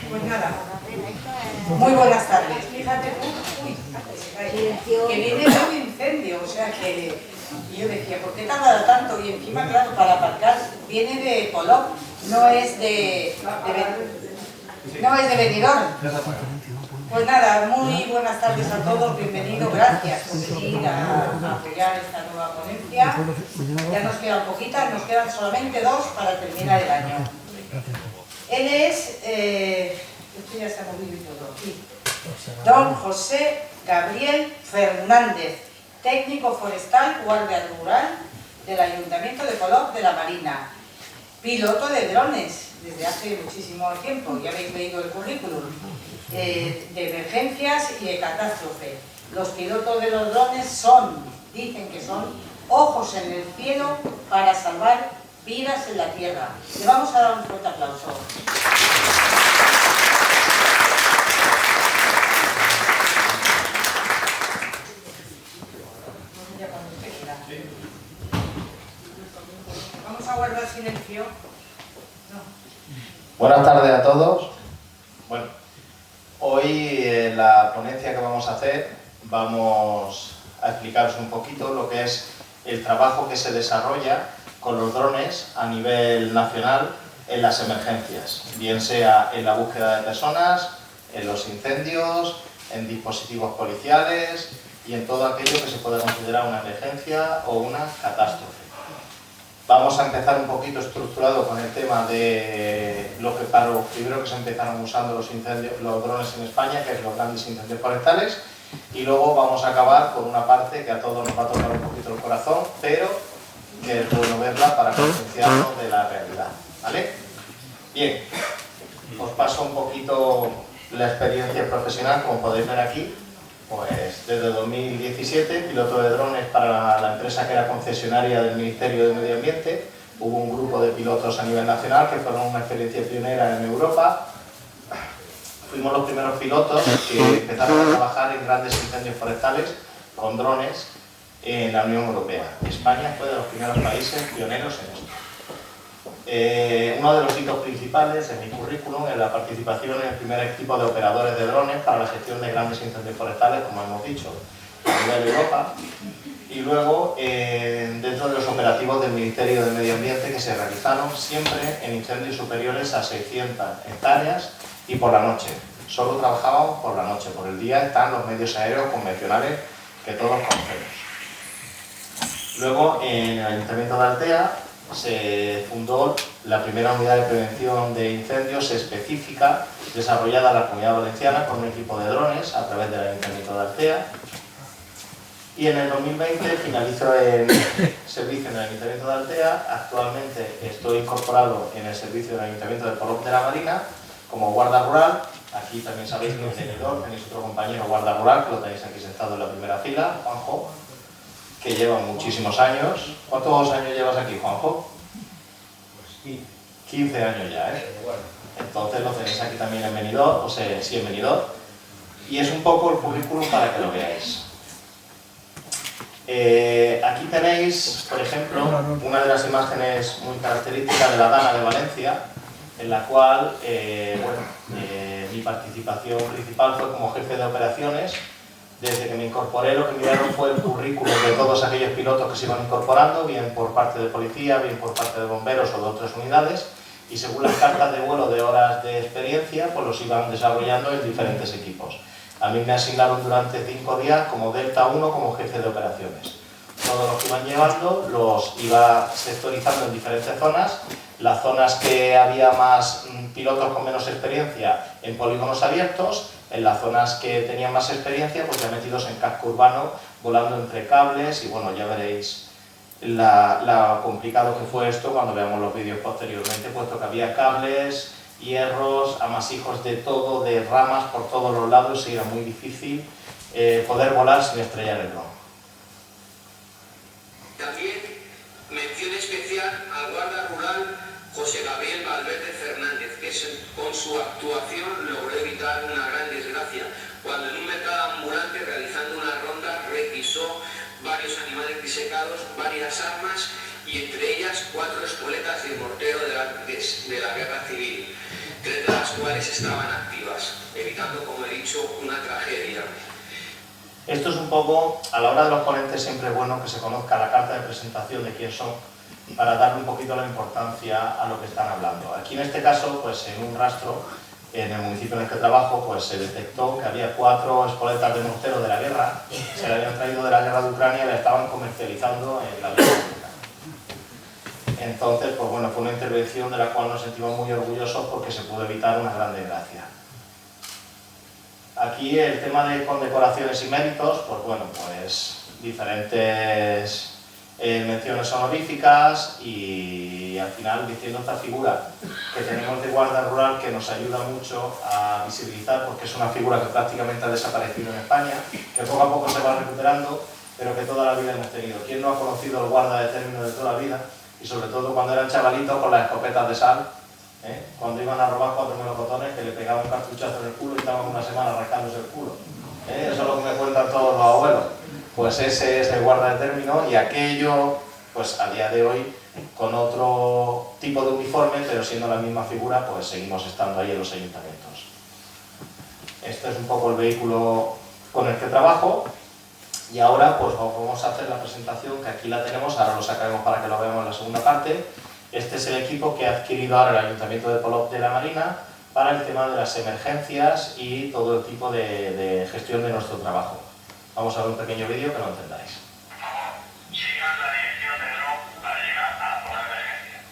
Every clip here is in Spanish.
Pues nada, muy buenas tardes. Fíjate tú, que viene de un incendio, o sea que yo decía, ¿por qué tarda tanto? Y encima, claro, para aparcar viene de Polop, no es de Benidorm. Pues nada, muy buenas tardes a todos, bienvenidos, gracias por venir a apoyar esta nueva ponencia. Ya nos quedan poquitas, nos quedan solamente 2 para terminar el año. Él es, esto ya se ha movido y todo, sí. Don José Gabriel Fernández, técnico forestal, guardia rural del Ayuntamiento de Polop de la Marina, piloto de drones desde hace muchísimo tiempo, ya habéis leído el currículum, de emergencias y de catástrofe. Los pilotos de los drones dicen que son ojos en el cielo para salvar vidas en la tierra. Le vamos a dar un fuerte aplauso. Vamos a guardar silencio. No. Buenas tardes a todos. Bueno, hoy en la ponencia que vamos a hacer vamos a explicaros un poquito lo que es el trabajo que se desarrolla con los drones a nivel nacional en las emergencias, bien sea en la búsqueda de personas, en los incendios, en dispositivos policiales y en todo aquello que se puede considerar una emergencia o una catástrofe. Vamos a empezar un poquito estructurado con el tema de lo que para los primeros que se empezaron usando los drones en España, que es los grandes incendios forestales, y luego vamos a acabar con una parte que a todos nos va a tocar un poquito el corazón, pero que es bueno verla para concienciarnos de la realidad, ¿vale? Bien, os paso un poquito la experiencia profesional, como podéis ver aquí. Pues desde 2017, piloto de drones para la empresa que era concesionaria del Ministerio de Medio Ambiente. Hubo un grupo de pilotos a nivel nacional que fueron una experiencia pionera en Europa. Fuimos los primeros pilotos que empezaron a trabajar en grandes incendios forestales con drones en la Unión Europea. España fue de los primeros países pioneros en esto. Uno de los hitos principales en mi currículum es la participación en el primer equipo de operadores de drones para la gestión de grandes incendios forestales, como hemos dicho, a nivel Europa, y luego dentro de los operativos del Ministerio de Medio Ambiente que se realizaron siempre en incendios superiores a 600 hectáreas y por la noche. Solo trabajábamos por la noche, por el día están los medios aéreos convencionales que todos conocemos. Luego en el Ayuntamiento de Altea se fundó la primera unidad de prevención de incendios específica desarrollada en la Comunidad Valenciana con un equipo de drones a través del Ayuntamiento de Altea. Y en el 2020 finalizó el servicio en el Ayuntamiento de Altea. Actualmente estoy incorporado en el servicio del Ayuntamiento de Polop de la Marina como guarda rural. Aquí también sabéis que en Benidorm tenéis otro compañero guarda rural, que lo tenéis aquí sentado en la primera fila, Juanjo, que lleva muchísimos años. ¿Cuántos años llevas aquí, Juanjo? Pues 15 años ya, ¿eh? Entonces lo tenéis aquí también en Benidorm, o sea, sí, en Benidorm. Y es un poco el currículum para que lo veáis. Aquí tenéis, por ejemplo, una de las imágenes muy características de la Dana de Valencia, en la cual, mi participación principal fue como jefe de operaciones. Desde que me incorporé, lo que miraron fue el currículum de todos aquellos pilotos que se iban incorporando, bien por parte de policía, bien por parte de bomberos o de otras unidades, y según las cartas de vuelo de horas de experiencia, pues los iban desarrollando en diferentes equipos. A mí me asignaron durante 5 días como Delta 1 como jefe de operaciones. Todos los que iban llevando los iba sectorizando en diferentes zonas. Las zonas que había más pilotos con menos experiencia en polígonos abiertos, en las zonas que tenían más experiencia, pues ya metidos en casco urbano, volando entre cables, y bueno, ya veréis lo complicado que fue esto cuando veamos los vídeos posteriormente, puesto que había cables, hierros, amasijos de todo, de ramas por todos los lados, y era muy difícil poder volar sin estrellar el dron. También mención especial al guarda rural José Gabriel Valverde Fernández, que con su actuación logró evitar una gran desgracia, cuando en un mercado ambulante realizando una ronda requisó varios animales disecados, varias armas y entre ellas 4 espoletas de mortero de la guerra civil, 3 de las cuales estaban activas, evitando, como he dicho, una tragedia. Esto es un poco, a la hora de los ponentes siempre es bueno que se conozca la carta de presentación de quién son, para darle un poquito la importancia a lo que están hablando. Aquí en este caso, pues en un rastro, en el municipio en el que trabajo, pues se detectó que había 4 espoletas de mortero de la guerra, se le habían traído de la guerra de Ucrania y la estaban comercializando en la vía pública. Entonces, pues bueno, fue una intervención de la cual nos sentimos muy orgullosos porque se pudo evitar una gran desgracia. Aquí el tema de condecoraciones y méritos, pues bueno, pues diferentes menciones honoríficas y al final diciendo esta figura que tenemos de guarda rural que nos ayuda mucho a visibilizar porque es una figura que prácticamente ha desaparecido en España, que poco a poco se va recuperando, pero que toda la vida hemos tenido. ¿Quién no ha conocido el guarda de término de toda la vida? Y sobre todo cuando eran chavalitos con las escopetas de sal, cuando iban a robar 4 melocotones que le pegaban un cartuchazo en el culo y estaban una semana rascándose el culo. Eso es lo que me cuentan todos los abuelos. Pues ese es el guarda de término y aquello, pues a día de hoy, con otro tipo de uniforme, pero siendo la misma figura, pues seguimos estando ahí en los ayuntamientos. Este es un poco el vehículo con el que trabajo y ahora pues vamos a hacer la presentación, que aquí la tenemos, ahora lo sacaremos para que lo veamos en la segunda parte. Este es el equipo que ha adquirido ahora el Ayuntamiento de Polop de la Marina para el tema de las emergencias y todo el tipo de gestión de nuestro trabajo. Vamos a ver un pequeño vídeo que lo entendáis. Sigan la dirección de dron para llegar a la zona de emergencia.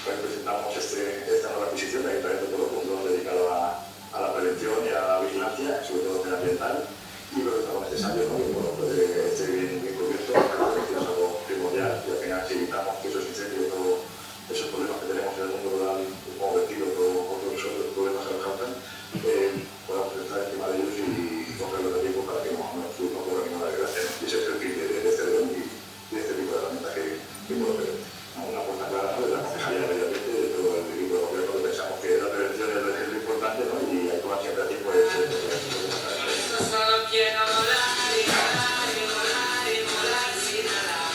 Pues presentamos esta nueva adquisición de Ayuntamiento de Polop, un dron dedicado a la prevención y a la vigilancia, sobre todo medioambiental. Y lo que estamos necesario, ¿no? Y bueno, pues esté bien cubierto, es algo primordial, y al final si evitamos que esos incendios o esos problemas que tenemos en el mundo rural, como vertidos o otros problemas que nos causan, podamos estar encima de ellos y cogerlos de tiempo para que no ocurra ninguna desgracia. Y ese es el fin de este dron y de este tipo de herramientas que puedo ver. Una apuesta clara, ¿no?, de la Concejalía de Medio Ambiente y de todo el equipo de gobierno, que pensamos que la prevención es lo importante, ¿no?, y actuar siempre a tiempo es Solo quiero volar y volar y volar y volar sin nada.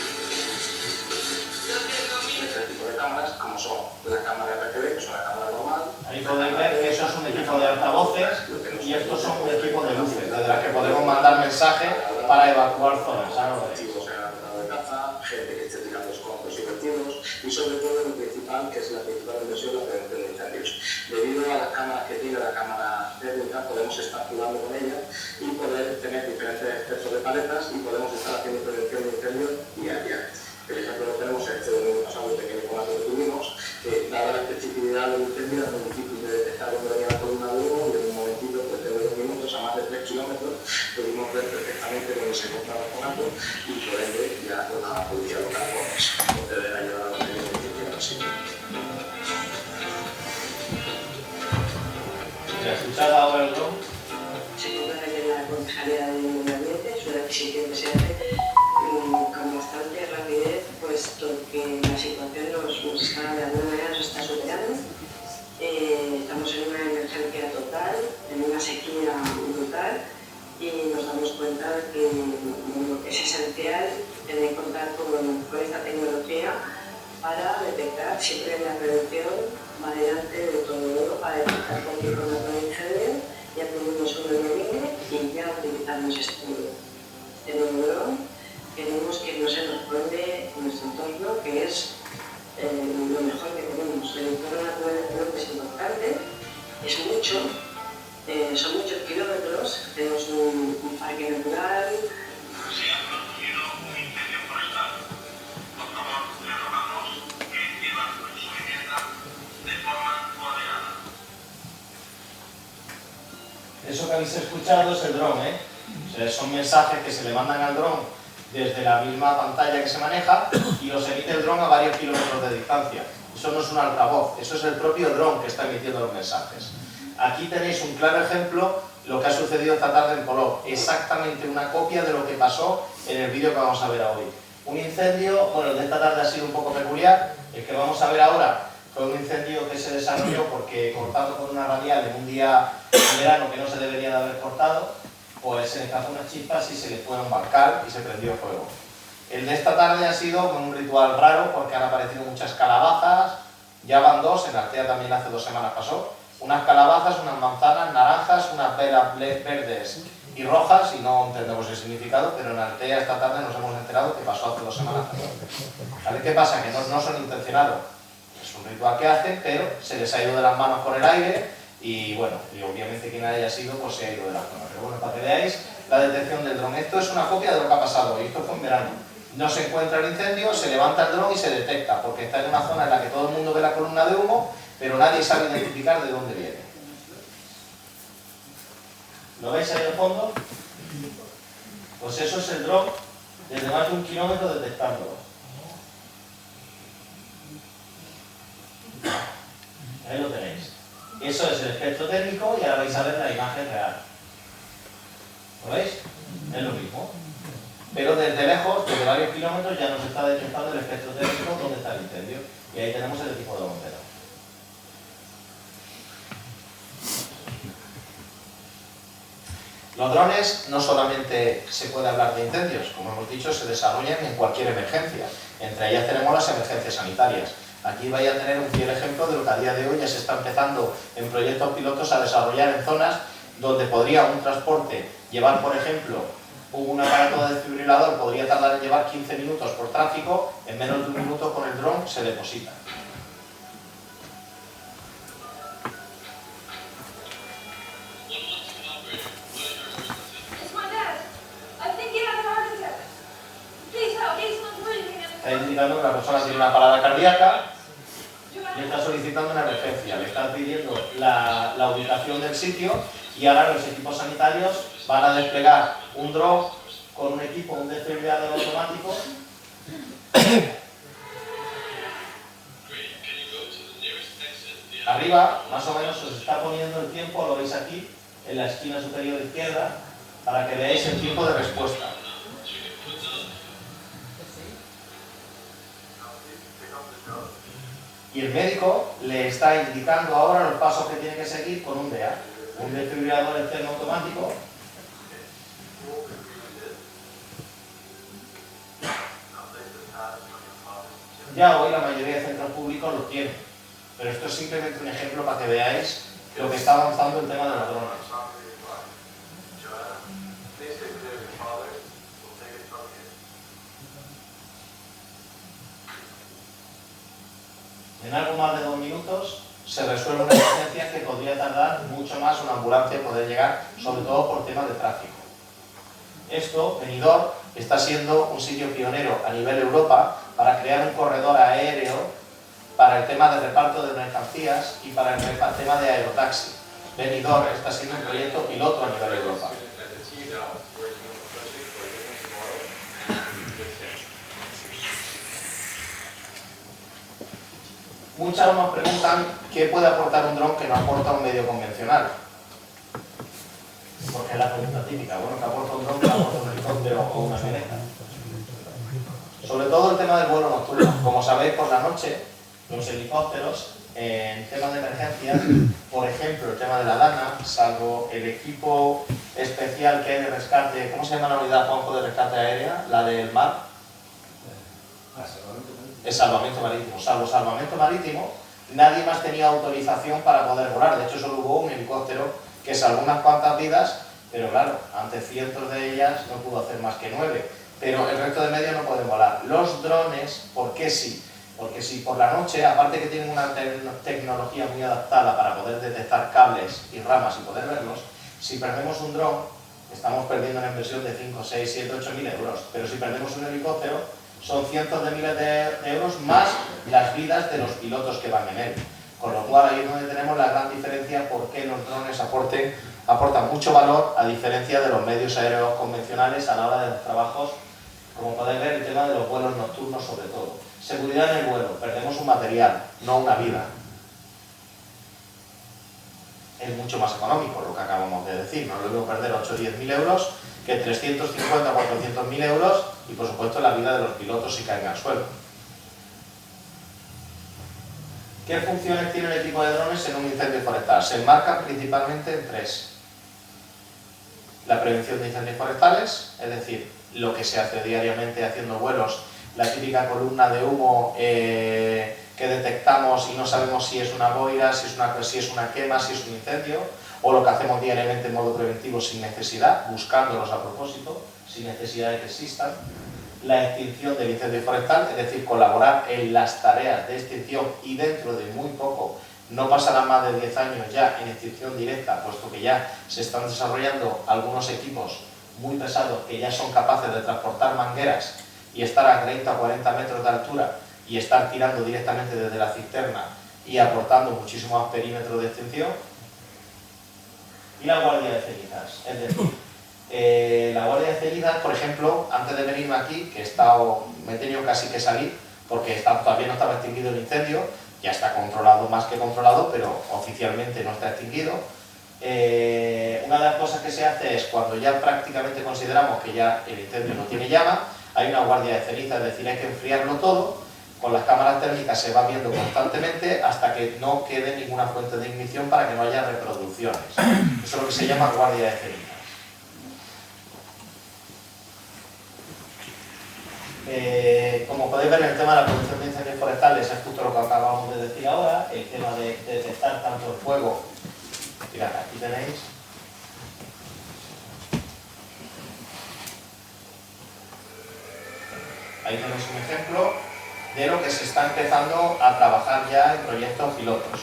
este tipo de cámaras, como son la cámara RTB, que es una cámara normal. Ahí podéis ver que eso es un equipo de altavoces y estos son un equipo de luces, desde las que podemos mandar mensajes para evacuar zonas. Activos en la zona de caza, gente que esté tirando escombros y vertidos, y sobre todo lo principal, que es la principal inversión, la prevención de incendios. Debido a las cámaras que tiene la cámara térmica, podemos estar jugando con ella y poder tener diferentes espectros de paletas y podemos estar haciendo prevención de incendios día a día. Por ejemplo, lo tenemos en este domingo pasado, el pequeño conato que tuvimos, que dada la especificidad del incendio, era muy difícil de detectar dónde venía la columna de humo, y en un momentito, pues de 2 minutos a más de 3 kilómetros, pudimos ver perfectamente dónde se encontraba el conato y por ende ya con la policía local proceder a llevar a los medios de extinción al sitio. ¿Se escuchado ahora el dron? Se encuentra en la Concejalía de Medio Ambiente, es una adquisición que se hace con bastante rapidez, puesto que la situación de alguna manera nos está superando. Estamos en una emergencia total, en una sequía brutal, y nos damos cuenta que es esencial tener contar con esta tecnología para detectar siempre la prevención va delante de todo, para detectar cualquier problema de incendio. Ya tenemos un enemigo y ya utilizamos este nuevo dron. Queremos que no se nos pone en nuestro entorno, que es lo mejor que tenemos. El entorno natural es importante, es mucho, son muchos kilómetros, tenemos un parque natural. Se ha producido un incendio forestal. Por favor, le rogamos que enciendan su vivienda de forma coordinada. Eso que habéis escuchado es el dron, O sea, son mensajes que se le mandan al dron desde la misma pantalla que se maneja y los emite el dron a varios kilómetros de distancia. Eso no es un altavoz, eso es el propio dron que está emitiendo los mensajes. Aquí tenéis un claro ejemplo de lo que ha sucedido esta tarde en Polop, exactamente una copia de lo que pasó en el vídeo que vamos a ver hoy. Un incendio, bueno, el de esta tarde ha sido un poco peculiar, el que vamos a ver ahora Fue un incendio que se desarrolló porque cortando con una radial en un día de verano que no se debería de haber cortado, pues se le escapó unas chispas y se le fue a un bancal y se prendió fuego. El de esta tarde ha sido un ritual raro porque han aparecido muchas calabazas, ya van dos, en Artea también hace 2 semanas pasó, unas calabazas, unas manzanas, naranjas, unas peras verdes y rojas, y no entendemos el significado, pero en Artea esta tarde nos hemos enterado que pasó hace 2 semanas. ¿Vale? ¿Qué pasa? Que no son intencionados. Es un ritual que hacen, pero se les ha ido de las manos por el aire y bueno, y obviamente quien haya sido, pues se ha ido de la zona. Pero bueno, para que veáis la detección del dron. Esto es una copia de lo que ha pasado y esto fue en verano. No se encuentra el incendio, se levanta el dron y se detecta, porque está en una zona en la que todo el mundo ve la columna de humo, pero nadie sabe identificar de dónde viene. ¿Lo veis ahí al fondo? Pues eso es el dron desde más de 1 kilómetro detectándolo. Ahí lo tenéis. Eso es el espectro técnico y ahora vais a ver la imagen real. ¿Lo veis? Es lo mismo. Pero desde lejos, desde varios kilómetros, ya nos está detectando el espectro técnico donde está el incendio. Y ahí tenemos el equipo de bomberos. Los drones no solamente se puede hablar de incendios, como hemos dicho, se desarrollan en cualquier emergencia. Entre ellas tenemos las emergencias sanitarias. Aquí vais a tener un fiel ejemplo de lo que a día de hoy ya se está empezando en proyectos pilotos a desarrollar en zonas donde podría un transporte llevar, por ejemplo, un aparato de desfibrilador, podría tardar en llevar 15 minutos por tráfico, en menos de 1 minuto con el dron se deposita. Está indicando que la persona tiene una parada cardíaca y está solicitando una emergencia. Le están pidiendo la ubicación del sitio y ahora los equipos sanitarios van a desplegar un dron con un equipo, un desfibrilador automático. Arriba, más o menos, os está poniendo el tiempo, lo veis aquí, en la esquina superior izquierda, para que veáis el tiempo de respuesta. Y el médico le está indicando ahora los pasos que tiene que seguir con un DEA, un desfibrilador externo automático. Ya hoy la mayoría de centros públicos lo tienen, pero esto es simplemente un ejemplo para que veáis lo que está avanzando el tema de los drones. En algo más de 2 minutos se resuelve una emergencia que podría tardar mucho más una ambulancia en poder llegar, sobre todo por temas de tráfico. Esto, Benidorm, está siendo un sitio pionero a nivel Europa para crear un corredor aéreo para el tema de reparto de mercancías y para el tema de aerotaxi. Benidorm está siendo un proyecto piloto a nivel Europa. Muchos nos preguntan qué puede aportar un dron que no aporta un medio convencional. Porque es la pregunta típica. Bueno, ¿qué aporta un dron que no aporta un helicóptero o una avioneta? Sobre todo el tema del vuelo nocturno. Como sabéis, por la noche, los helicópteros, en temas de emergencia, por ejemplo, el tema de la Dana, salvo el equipo especial que hay de rescate, ¿cómo se llama la unidad, Juanjo, de rescate aérea? La del mar. Es salvamento marítimo. Salvo salvamento marítimo, nadie más tenía autorización para poder volar. De hecho, solo hubo un helicóptero que salvó unas cuantas vidas, pero claro, ante cientos de ellas no pudo hacer más que 9. Pero el resto de medios no pueden volar. Los drones, ¿por qué sí? Porque si por la noche, aparte que tienen una tecnología muy adaptada para poder detectar cables y ramas y poder verlos, si perdemos un dron, estamos perdiendo una inversión de 5, 6, 7, 8 mil euros. Pero si perdemos un helicóptero, son cientos de miles de euros más las vidas de los pilotos que van en él. Con lo cual ahí es donde tenemos la gran diferencia por qué los drones aportan mucho valor a diferencia de los medios aéreos convencionales a la hora de los trabajos, como podéis ver, el tema de los vuelos nocturnos sobre todo. Seguridad en el vuelo, perdemos un material, no una vida. Es mucho más económico lo que acabamos de decir, no es lo mismo perder 8 o 10 mil euros que 350 o 400 mil euros y por supuesto la vida de los pilotos si caen al suelo. ¿Qué funciones tiene el equipo de drones en un incendio forestal? Se enmarcan principalmente en 3. La prevención de incendios forestales, es decir, lo que se hace diariamente haciendo vuelos, la típica columna de humo que detectamos y no sabemos si es una boira, si es una quema, si es un incendio, o lo que hacemos diariamente en modo preventivo sin necesidad, buscándolos a propósito, sin necesidad de que existan. La extinción del incendio forestal, es decir, colaborar en las tareas de extinción y dentro de muy poco, no pasarán más de 10 años ya en extinción directa, puesto que ya se están desarrollando algunos equipos muy pesados que ya son capaces de transportar mangueras y estar a 30 o 40 metros de altura y estar tirando directamente desde la cisterna y aportando muchísimo más perímetro de extinción. Y la guardia de cenizas, es decir, la guardia de cenizas, por ejemplo, antes de venirme aquí, que me he tenido casi que salir porque todavía no estaba extinguido el incendio, ya está controlado, más que controlado, pero oficialmente no está extinguido. Una de las cosas que se hace es, cuando ya prácticamente consideramos que ya el incendio no tiene llama, hay una guardia de ceniza, es decir, hay que enfriarlo todo, con las cámaras térmicas se va viendo constantemente hasta que no quede ninguna fuente de ignición para que no haya reproducciones. Eso es lo que se llama guardia de cenizas. Como podéis ver, el tema de la prevención de incendios forestales es justo lo que acabamos de decir ahora, el tema de detectar tanto el fuego. Mirad, aquí tenéis. Ahí tenéis un ejemplo de lo que se está empezando a trabajar ya en proyectos pilotos.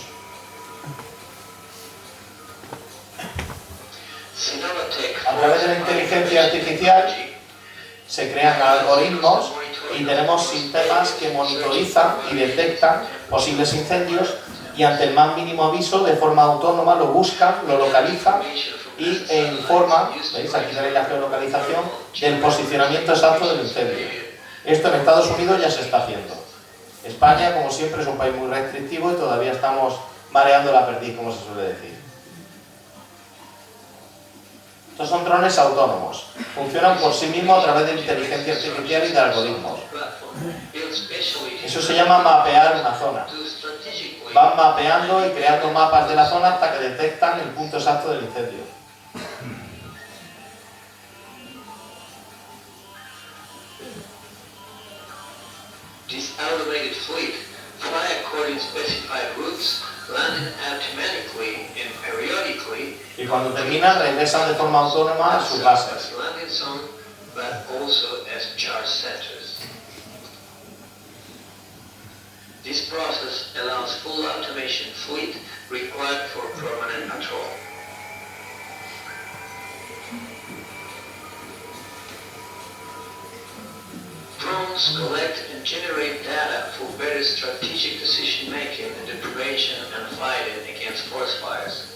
A través de la inteligencia artificial se crean algoritmos y tenemos sistemas que monitorizan y detectan posibles incendios y ante el más mínimo aviso, de forma autónoma, lo buscan, lo localizan y informan, ¿veis? Aquí tenéis la geolocalización, del posicionamiento exacto del incendio. Esto en Estados Unidos ya se está haciendo. España, como siempre, es un país muy restrictivo y todavía estamos mareando la perdiz, como se suele decir. Estos son drones autónomos. Funcionan por sí mismos a través de inteligencia artificial y de algoritmos. Eso se llama mapear una zona. Van mapeando y creando mapas de la zona hasta que detectan el punto exacto del incendio. This automated fleet fly according specified routes, landing automatically and periodically. Y cuando terminan, regresan de forma autónoma a sus bases. As landing zone, but also as charge centers. This process allows full automation fleet required for permanent patrol. Drones collect and generate data for better strategic decision-making in the prevention and fighting against forest fires.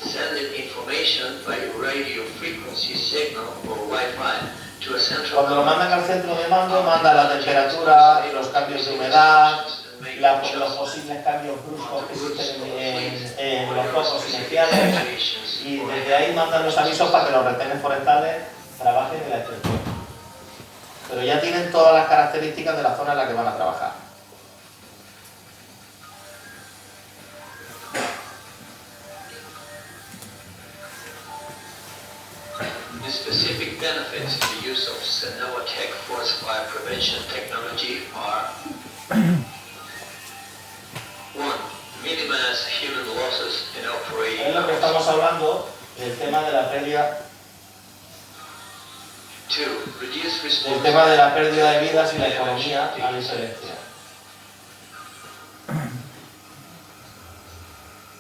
Sending information by radio frequency signal or Wi-Fi to a central... Cuando lo mandan al centro de mando, manda la temperatura, los cambios de humedad, los posibles cambios bruscos que existen en los focos iniciales, y desde ahí mandan los avisos para que los retenes forestales trabajen en la extensión. Pero ya tienen todas las características de la zona en la que van a trabajar. The specific benefits of the use of Senova-Tech forest fire prevention technology are 1. Minimize human losses in operating. Es lo que estamos hablando del tema de la pérdida. 2. Reduce El response. tema de la pérdida de vidas y la economía a diferencia.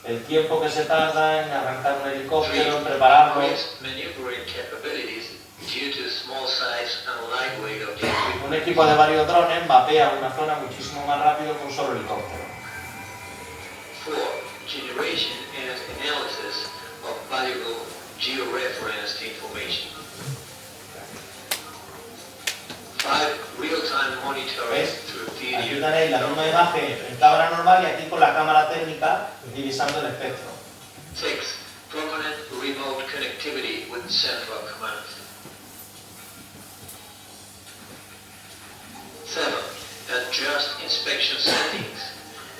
El tiempo que se tarda en arrancar un helicóptero, en prepararlo. Increased maneuvering capabilities due to small size and lightweight of the equipment. Un equipo de varios drones mapea una zona muchísimo más rápido que un solo helicóptero. 4. Generation and analysis of valuable georeferenced information. 5. Real-time monitoring ¿Ves? through Aquí video. tenéis la misma imagen en cámara normal y aquí con la cámara térmica divisando el espectro. 6. Permanent remote connectivity with central command. 7. Adjust inspection settings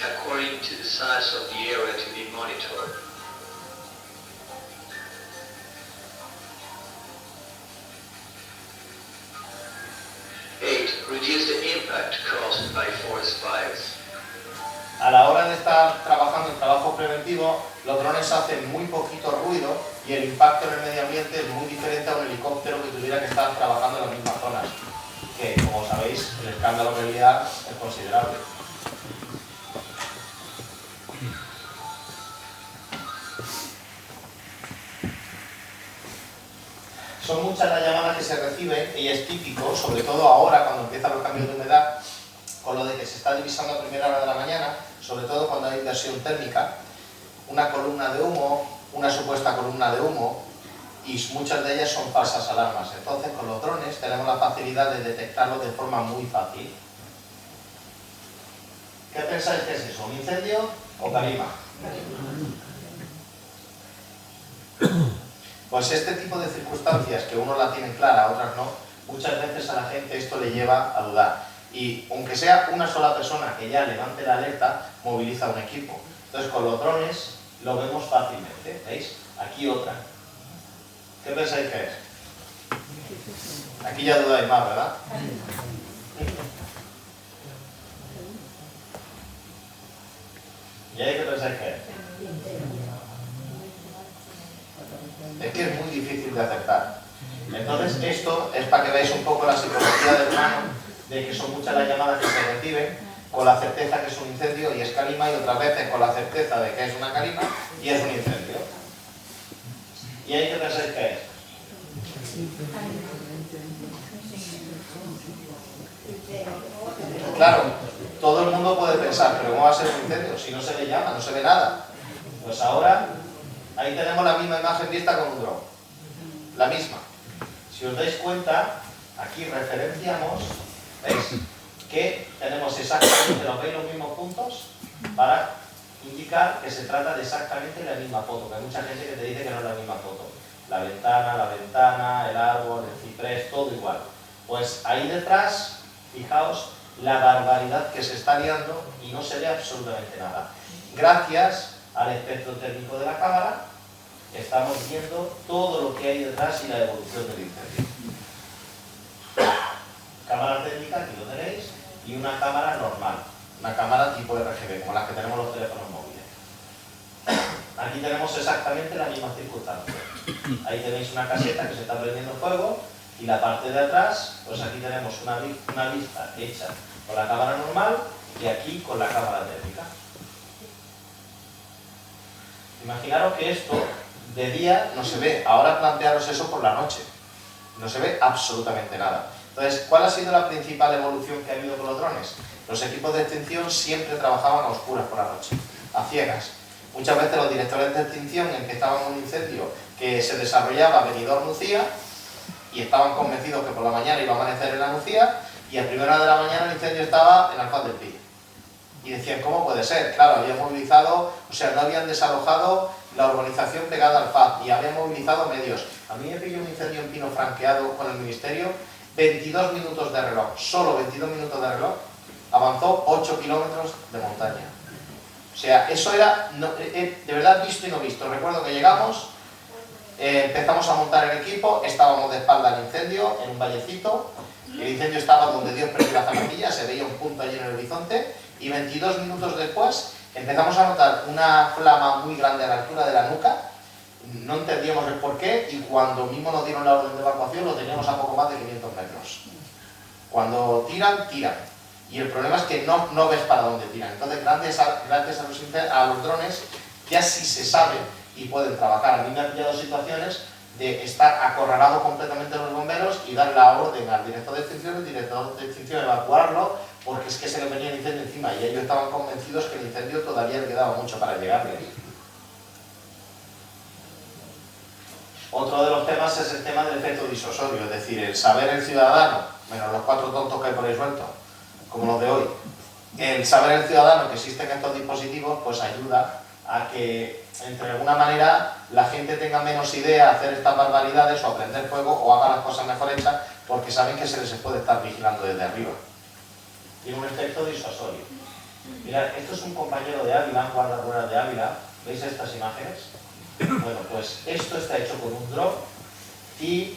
according to the size of the area to be monitored. Reduce the impact caused by forest fires. A la hora de estar trabajando en trabajo preventivo, los drones hacen muy poquito ruido y el impacto en el medio ambiente es muy diferente a un helicóptero que tuviera que estar trabajando en las mismas zonas, que, como sabéis, el escándalo que lía es considerable. Son muchas las llamadas que se reciben y es típico, sobre todo ahora cuando empiezan los cambios de humedad, con lo de que se está divisando a primera hora de la mañana, sobre todo cuando hay inversión térmica, una columna de humo, una supuesta columna de humo, y muchas de ellas son falsas alarmas. Entonces, con los drones tenemos la facilidad de detectarlos de forma muy fácil. ¿Qué pensáis que es eso? ¿Un incendio o calima? Pues este tipo de circunstancias, que uno la tiene clara, otras no, muchas veces a la gente esto le lleva a dudar. Y aunque sea una sola persona que ya levante la alerta, moviliza un equipo. Entonces con los drones lo vemos fácilmente. ¿Veis? Aquí otra. ¿Qué pensáis que es? Aquí ya dudáis más, ¿verdad? ¿Y ahí qué pensáis que es? Es que es muy difícil de acertar. Entonces esto es para que veáis un poco la psicología del humano, de que son muchas las llamadas que se reciben con la certeza que es un incendio y es calima, y otras veces con la certeza de que es una calima y es un incendio. ¿Y ahí qué pensáis que es? Claro, todo el mundo puede pensar, pero ¿cómo va a ser un incendio? Si no se le llama, no se ve nada. Pues ahora, ahí tenemos la misma imagen vista con un dron. La misma. Si os dais cuenta, aquí referenciamos, ¿veis? Que tenemos exactamente, ¿lo veis los mismos puntos? Para indicar que se trata de exactamente la misma foto, que hay mucha gente que te dice que no es la misma foto. La ventana, el árbol, el ciprés, todo igual. Pues ahí detrás, fijaos la barbaridad que se está liando y no se ve absolutamente nada. Gracias al espectro térmico de la cámara, estamos viendo todo lo que hay detrás y la evolución del incendio. Cámara térmica, aquí lo tenéis, y una cámara normal, una cámara tipo RGB, como las que tenemos los teléfonos móviles. Aquí tenemos exactamente la misma circunstancia. Ahí tenéis una caseta que se está prendiendo fuego, y la parte de atrás, pues aquí tenemos una vista hecha con la cámara normal y aquí con la cámara térmica. Imaginaros que esto de día no se ve, ahora plantearos eso por la noche, no se ve absolutamente nada. Entonces, ¿cuál ha sido la principal evolución que ha habido con los drones? Los equipos de extinción siempre trabajaban a oscuras por la noche, a ciegas. Muchas veces los directores de extinción empezaban un incendio que se desarrollaba a Benidorm-Nucía y estaban convencidos que por la mañana iba a amanecer en la Nucía, y a primera hora de la mañana el incendio estaba en Alfaz del Pi. Y decían, ¿cómo puede ser? Claro, habían movilizado, o sea, no habían desalojado la urbanización pegada al FAD y habían movilizado medios. A mí me pilló un incendio en Pino franqueado con el Ministerio, 22 minutos de reloj, solo 22 minutos de reloj, avanzó 8 kilómetros de montaña. O sea, eso era de verdad visto y no visto. Recuerdo que llegamos, empezamos a montar el equipo, estábamos de espalda al incendio, en un vallecito, el incendio estaba donde Dios perdió la zapatilla, se veía un punto allí en el horizonte, y 22 minutos después empezamos a notar una flama muy grande a la altura de la nuca, no entendíamos el porqué, y cuando mismo nos dieron la orden de evacuación lo teníamos a poco más de 500 metros. Cuando tiran, tiran. Y el problema es que no ves para dónde tiran. Entonces, gracias a los drones, ya sí se sabe y pueden trabajar. A mí me han pillado situaciones de estar acorralado completamente los bomberos y dar la orden al director de extinción, el director de extinción evacuarlo, porque es que se le venía el incendio encima y ellos estaban convencidos que el incendio todavía le quedaba mucho para llegarle. Otro de los temas es el tema del efecto disuasorio, es decir, el saber el ciudadano, menos los 4 tontos que hay por ahí sueltos, como los de hoy, el saber el ciudadano que existen estos dispositivos, pues ayuda a que, entre alguna manera, la gente tenga menos idea de hacer estas barbaridades o a prender fuego o haga las cosas mejor hechas, porque saben que se les puede estar vigilando desde arriba. Tiene un efecto disuasorio. Mirad, esto es un compañero de Ávila, un guarda rural de Ávila. ¿Veis estas imágenes? Bueno, pues esto está hecho con un dron y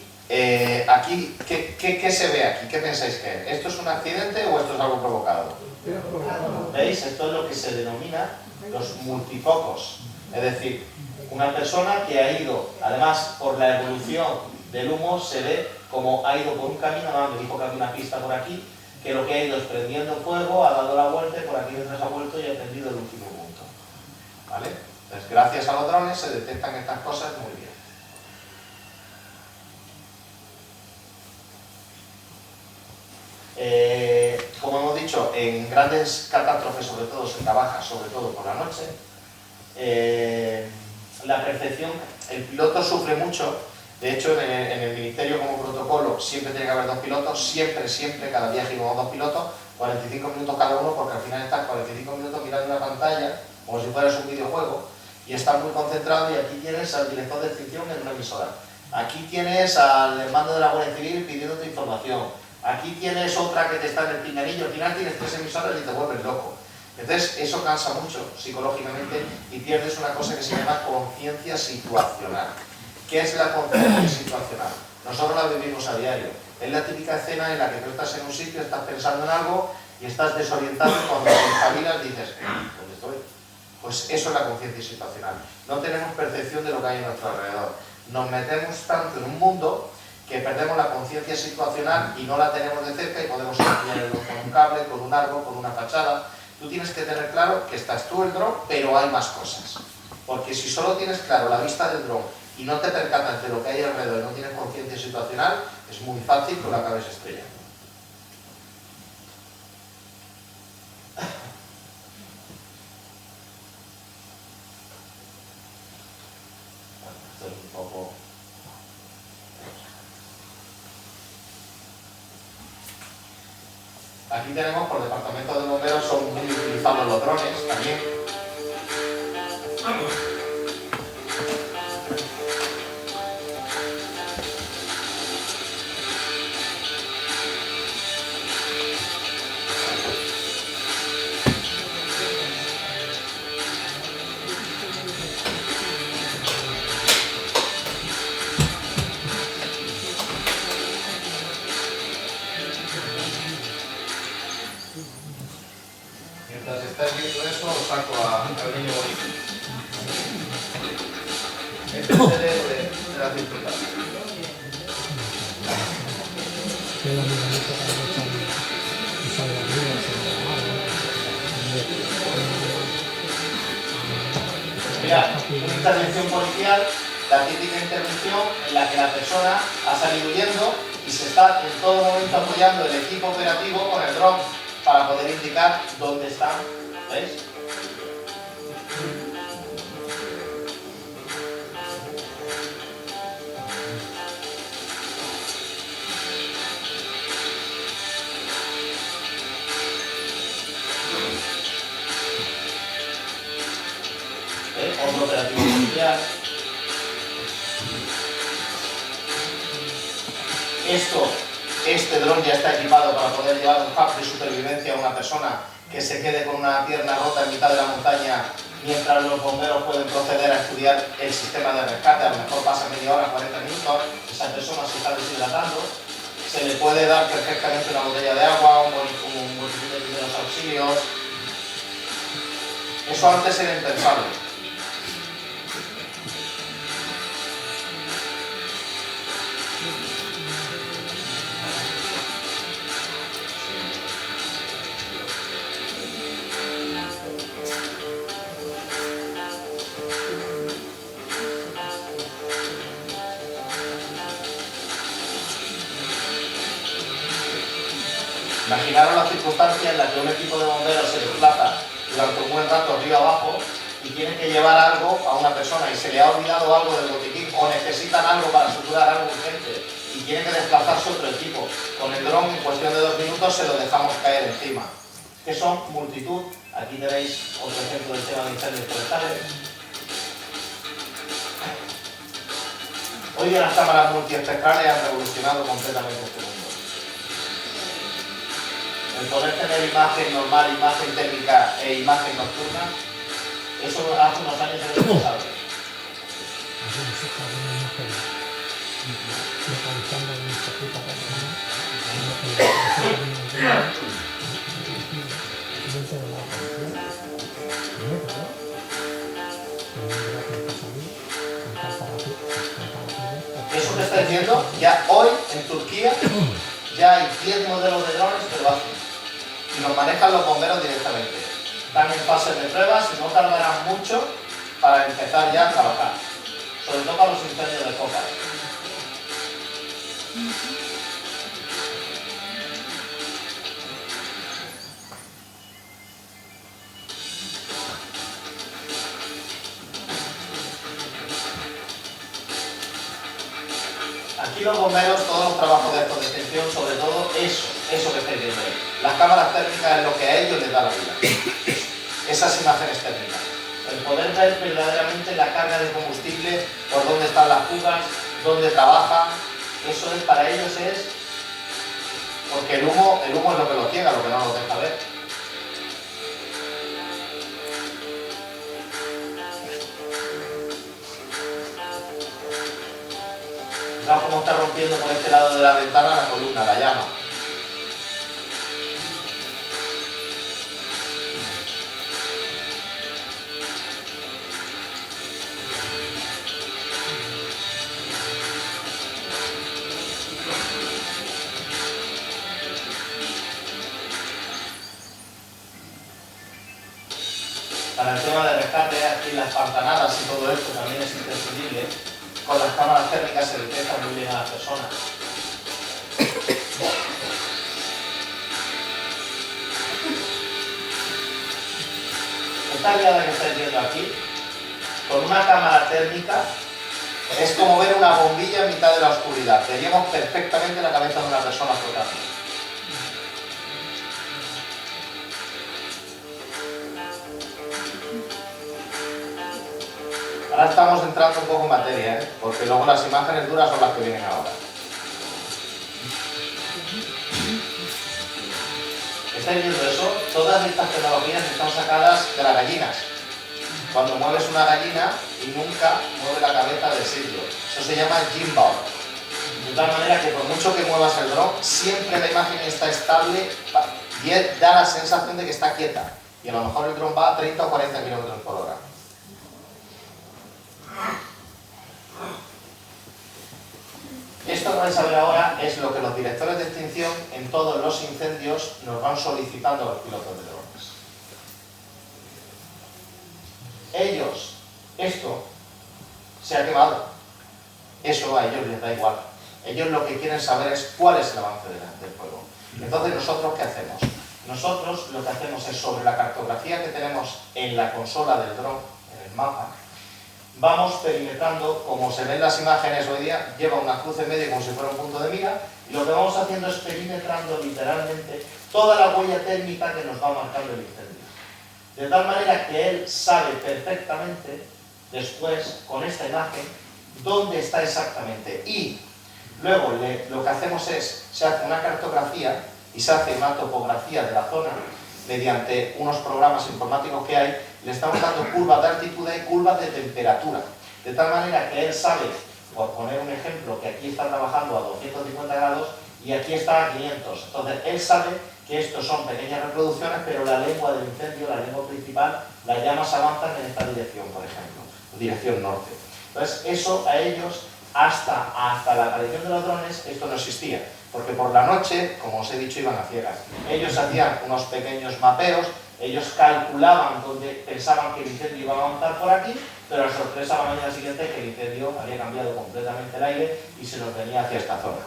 aquí, ¿qué se ve aquí? ¿Qué pensáis que es? ¿Esto es un accidente o esto es algo provocado? ¿Veis? Esto es lo que se denomina los multifocos. Es decir, una persona que ha ido, además por la evolución del humo, se ve como ha ido por un camino, me dijo que había una pista por aquí, que lo que ha ido es prendiendo fuego, ha dado la vuelta y por aquí detrás ha vuelto y ha prendido el último punto. ¿Vale? Entonces, gracias a los drones se detectan estas cosas muy bien. Como hemos dicho, en grandes catástrofes sobre todo se trabaja sobre todo por la noche. La percepción, el piloto sufre mucho. De hecho, en el ministerio como protocolo siempre tiene que haber 2 pilotos, siempre, cada viaje llevamos 2 pilotos, 45 minutos cada uno, porque al final estás 45 minutos mirando una pantalla como si fueras un videojuego y estás muy concentrado. Y aquí tienes al director de extinción en una emisora, aquí tienes al mando de la Guardia Civil pidiéndote información, aquí tienes otra que te está en el pinganillo, al final tienes 3 emisoras y te vuelves loco. Entonces eso cansa mucho psicológicamente y pierdes una cosa que se llama conciencia situacional. ¿Qué es la conciencia situacional? Nosotros la vivimos a diario. Es la típica escena en la que tú estás en un sitio, estás pensando en algo y estás desorientado y cuando te espabilas dices, ¿dónde estoy? Pues eso es la conciencia situacional. No tenemos percepción de lo que hay a nuestro alrededor. Nos metemos tanto en un mundo que perdemos la conciencia situacional y no la tenemos de cerca y podemos estudiarlo con un cable, con un árbol, con una fachada. Tú tienes que tener claro que estás tú el dron, pero hay más cosas. Porque si solo tienes claro la vista del dron y no te percatas de lo que hay alrededor y no tienes conciencia situacional, es muy fácil que lo acabes estrellando. Bueno, esto es un poco... Aquí tenemos por departamento de bomberos, son muy utilizados los drones también. Mientras estáis viendo eso, os saco al niño bonito. Este es el héroe de las circunstancias. Mirad, una intervención policial, la típica intervención en la que la persona ha salido huyendo y se está en todo momento apoyando el equipo operativo con el dron para poder indicar dónde están, ¿veis? Otro operativo policial. Este dron ya está equipado para poder llevar un hub de supervivencia a una persona que se quede con una pierna rota en mitad de la montaña mientras los bomberos pueden proceder a estudiar el sistema de rescate. A lo mejor pasa media hora, 40 minutos, esa persona se está deshidratando, se le puede dar perfectamente una botella de agua, un botiquín de primeros auxilios. Eso antes era impensable. Imaginaros la circunstancia en la que un equipo de bomberos se desplaza durante un buen rato arriba abajo y tiene que llevar algo a una persona y se le ha olvidado algo del botiquín o necesitan algo para suturar algo urgente y tiene que desplazarse otro equipo. Con el dron en cuestión de 2 minutos se lo dejamos caer encima. Que son multitud. Aquí tenéis otro ejemplo del tema de incendios forestales. Hoy día las cámaras multiespectrales han revolucionado completamente este mundo. El poder tener imagen normal, imagen térmica e imagen nocturna, eso hace unos años era impensable. Eso que estáis viendo, ya hoy en Turquía ya hay 10 modelos de drones que lo hacen y los manejan los bomberos directamente. Están en fase de pruebas y no tardarán mucho para empezar ya a trabajar, sobre todo para los incendios de coca. Aquí los bomberos, todos los trabajos de extinción, sobre todo eso que estáis viendo ahí. Las cámaras térmicas es lo que a ellos les da la vida. Esas imágenes térmicas. El poder ver verdaderamente la carga de combustible, por dónde están las fugas, dónde trabajan, eso es, para ellos es... Porque el humo es lo que los ciega, lo que no los deja ver. Fijaos cómo está rompiendo por este lado de la ventana la columna, la llama. Para el tema de rescate, aquí las pantanadas y todo esto también es imprescindible. Con las cámaras térmicas se detecta muy bien a las personas. Esta guiada que estáis viendo aquí, con una cámara térmica, es como ver una bombilla en mitad de la oscuridad. Veríamos perfectamente la cabeza de una persona flotando. Ahora estamos entrando un poco en materia, porque luego las imágenes duras son las que vienen ahora. ¿Estáis viendo eso? Todas estas tecnologías están sacadas de las gallinas. Cuando mueves una gallina y nunca mueve la cabeza del sitio. Eso se llama gimbal. De tal manera que por mucho que muevas el dron, siempre la imagen está estable y da la sensación de que está quieta. Y a lo mejor el dron va a 30 o 40 km por hora. Esto que vais a ver ahora es lo que los directores de extinción en todos los incendios nos van solicitando a los pilotos de drones. Ellos, esto se ha quemado, eso a ellos les da igual. Ellos lo que quieren saber es cuál es el avance del fuego. Entonces, ¿nosotros qué hacemos? Nosotros lo que hacemos es, sobre la cartografía que tenemos en la consola del dron, en el mapa, vamos perimetrando, como se ven las imágenes hoy día, lleva una cruz en medio como si fuera un punto de mira, y lo que vamos haciendo es perimetrando literalmente toda la huella térmica que nos va marcando el incendio. De tal manera que él sabe perfectamente, después, con esta imagen, dónde está exactamente. Y luego lo que hacemos es, se hace una cartografía y se hace una topografía de la zona mediante unos programas informáticos que hay. Le estamos dando curvas de altitud y curvas de temperatura, de tal manera que él sabe, por poner un ejemplo, que aquí está trabajando a 250 grados y aquí está a 500. Entonces él sabe que estos son pequeñas reproducciones, pero la lengua del incendio, la lengua principal, las llamas avanzan en esta dirección, por ejemplo, dirección norte. Entonces eso a ellos, hasta la aparición de los drones, esto no existía, porque por la noche, como os he dicho, iban a ciegas. Ellos hacían unos pequeños mapeos. Ellos calculaban donde pensaban que el incendio iba a avanzar por aquí, pero la sorpresa a la mañana siguiente es que el incendio había cambiado completamente el aire y se nos venía hacia esta zona.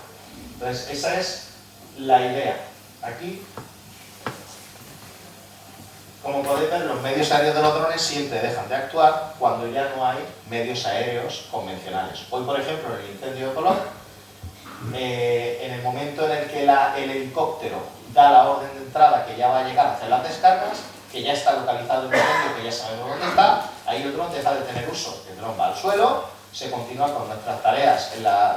Entonces, esa es la idea. Aquí, como podéis ver, los medios aéreos de los drones siempre dejan de actuar cuando ya no hay medios aéreos convencionales. Hoy, por ejemplo, en el incendio de Colón, en el momento en el que el helicóptero da la orden de entrada que ya va a llegar a hacer las descargas, que ya está localizado el incendio, que ya sabemos dónde está, ahí el dron deja de tener uso. El dron va al suelo, se continúa con nuestras tareas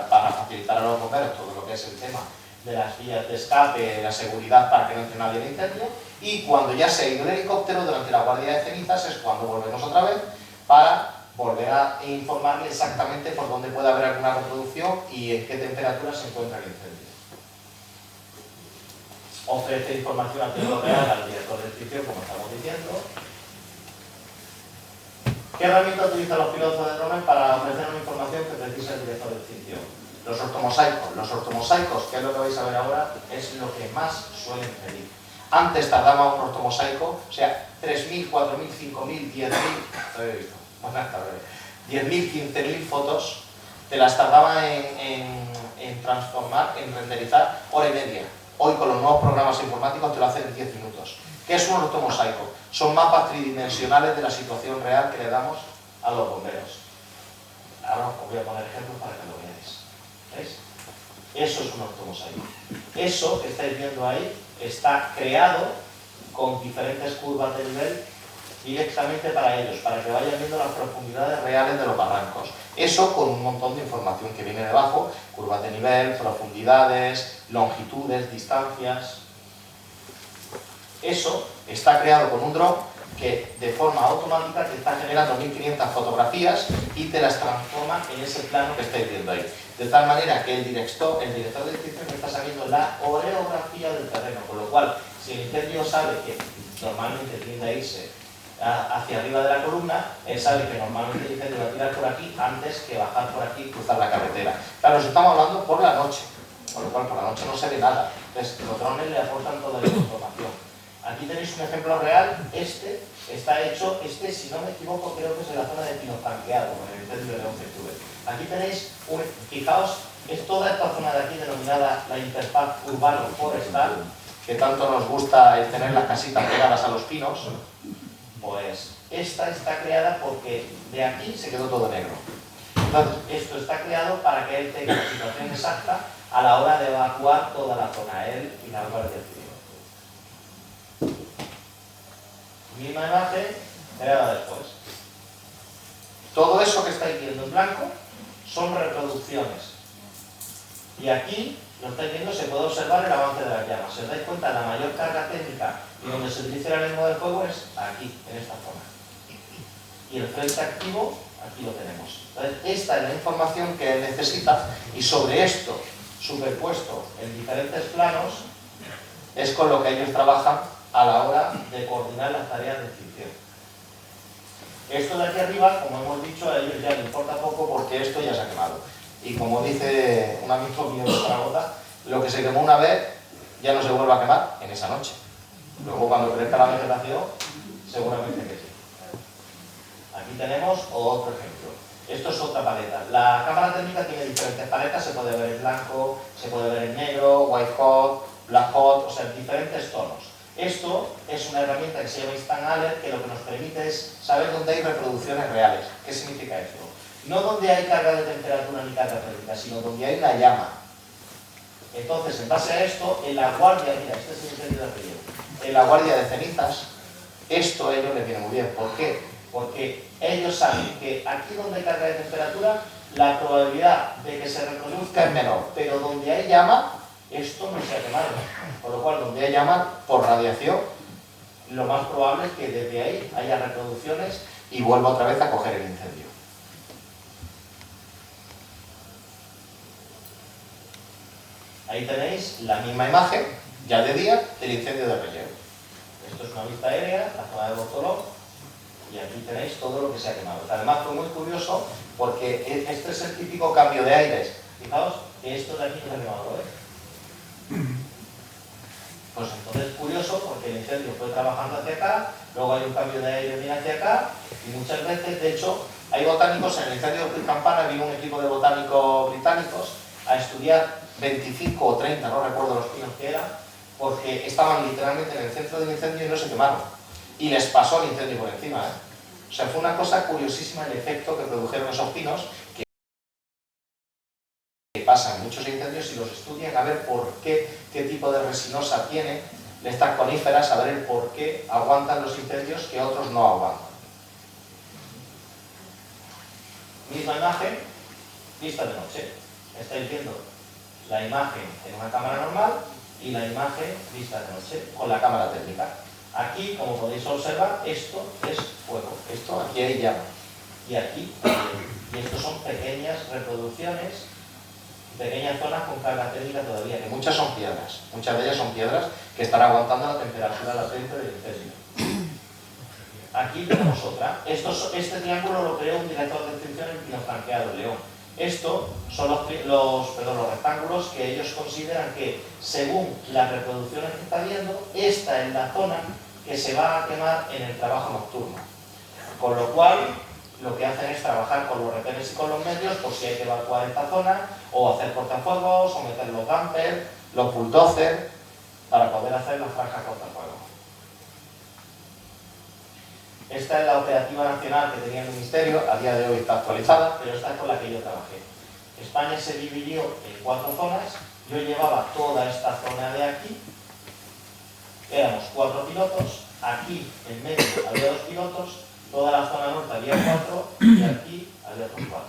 para facilitar a los bomberos todo lo que es el tema de las vías de escape, la seguridad para que no entre nadie en el incendio, y cuando ya se ha ido el helicóptero durante la guardia de cenizas es cuando volvemos otra vez para volver a informarle exactamente por dónde puede haber alguna reproducción y en qué temperatura se encuentra el incendio. Ofrece información a tiempo real al director de extinción, como estamos diciendo. ¿Qué herramienta utilizan los pilotos de drones para ofrecer una información que precisa el director de extinción? Los ortomosaicos. Los ortomosaicos, que es lo que vais a ver ahora, es lo que más suelen pedir. Antes tardaba un ortomosaico, o sea, 3.000, 4.000, 5.000, 10.000, 15.000 fotos, te las tardaba en transformar, en renderizar, hora y media. Hoy con los nuevos programas informáticos te lo hacen en 10 minutos. ¿Qué es un ortomosaico? Son mapas tridimensionales de la situación real que le damos a los bomberos. Ahora os voy a poner ejemplos para que lo veáis. ¿Veis? Eso es un ortomosaico. Eso que estáis viendo ahí está creado con diferentes curvas de nivel directamente para ellos, para que vayan viendo las profundidades reales de los barrancos. Eso con un montón de información que viene debajo, curvas de nivel, profundidades, longitudes, distancias. Eso está creado con un dron que de forma automática te está generando 1500 fotografías y te las transforma en ese plano que estáis viendo ahí. De tal manera que el director de extinción está sabiendo la orografía del terreno, con lo cual, si el incendio sabe que normalmente tiende a irse hacia arriba de la columna, él sabe que normalmente el incendio va a tirar por aquí antes que bajar por aquí y cruzar la carretera. Claro, os estamos hablando por la noche, con lo cual por la noche no se ve nada. Entonces, los drones le aportan toda la información. Aquí tenéis un ejemplo real. Este está hecho, si no me equivoco, creo que es en la zona de Pinotanqueado, en el incendio de León que tuve. Aquí tenéis, fijaos, es toda esta zona de aquí denominada la interfaz urbano-forestal, que tanto nos gusta el tener las casitas pegadas a los pinos. Pues esta está creada porque de aquí se quedó todo negro. Entonces, esto está creado para que él tenga la situación exacta a la hora de evacuar toda la zona, él y la Guardia Civil. Misma imagen, creada después. Todo eso que estáis viendo en blanco son reproducciones. Y aquí, lo estáis viendo, se puede observar el avance de las llamas. Si os dais cuenta, la mayor carga técnica y donde se utiliza el lengua del fuego es aquí, en esta zona. Y el frente activo, aquí lo tenemos. Entonces, esta es la información que él necesita y sobre esto, superpuesto en diferentes planos, es con lo que ellos trabajan a la hora de coordinar las tareas de extinción. Esto de aquí arriba, como hemos dicho, a ellos ya les importa poco porque esto ya se ha quemado. Y como dice un amigo mío de Zaragoza, lo que se quemó una vez ya no se vuelve a quemar en esa noche. Luego cuando crezca la vegetación, seguramente que sí. Aquí tenemos otro ejemplo. Esto es otra paleta. La cámara térmica tiene diferentes paletas, se puede ver en blanco, se puede ver en negro, white hot, black hot, o sea, diferentes tonos. Esto es una herramienta que se llama Instant Alert, que lo que nos permite es saber dónde hay reproducciones reales. ¿Qué significa esto? No donde hay carga de temperatura ni carga térmica, sino donde hay una llama. Entonces, en base a esto, en la guardia, mira, este es el incendio de relleno, en la guardia de cenizas, esto a ellos les viene muy bien. ¿Por qué? Porque ellos saben que aquí donde hay carga de temperatura, la probabilidad de que se reproduzca es menor, pero donde hay llama, esto no se ha quemado. Por lo cual, donde hay llama, por radiación, lo más probable es que desde ahí haya reproducciones y vuelva otra vez a coger el incendio. Ahí tenéis la misma imagen, ya de día, del incendio de Relleu. Esto es una vista aérea, la zona de Bortoló, y aquí tenéis todo lo que se ha quemado. Además fue muy curioso porque este es el típico cambio de aires. Fijaos que esto de aquí no se ha quemado, Pues entonces es curioso porque el incendio fue trabajando hacia acá, luego hay un cambio de aire bien hacia acá, y muchas veces, de hecho, hay botánicos, en el incendio de Campana vino un equipo de botánicos británicos a estudiar 25 o 30, no recuerdo los pinos que eran, porque estaban literalmente en el centro del incendio y no se quemaron. Y les pasó el incendio por encima, O sea, fue una cosa curiosísima el efecto que produjeron esos pinos, que pasan muchos incendios y los estudian a ver por qué tipo de resinosa tienen estas coníferas, a ver el por qué aguantan los incendios que otros no aguantan. Misma imagen, vista de noche. Estáis viendo la imagen en una cámara normal y la imagen vista de noche con la cámara térmica. Aquí, como podéis observar, esto es fuego, esto aquí hay llama y aquí también. Y estos son pequeñas reproducciones, pequeñas zonas con carga térmica todavía, que muchas son piedras, muchas de ellas son piedras que están aguantando la temperatura latente del incendio. Aquí tenemos otra. Este triángulo lo creó un director de extinción en Pino Franqueado, León. Estos son los rectángulos que ellos consideran que, según las reproducciones que está viendo, esta es la zona que se va a quemar en el trabajo nocturno. Con lo cual, lo que hacen es trabajar con los retenes y con los medios por si hay que evacuar esta zona, o hacer cortafuegos, o meter los dumpers, los bulldozers, para poder hacer la franja cortafuegos. Esta es la operativa nacional que tenía el Ministerio, a día de hoy está actualizada, pero esta es con la que yo trabajé. España se dividió en 4 zonas, yo llevaba toda esta zona de aquí, éramos 4 pilotos, aquí en medio había 2 pilotos, toda la zona norte había 4 y aquí había otros 4.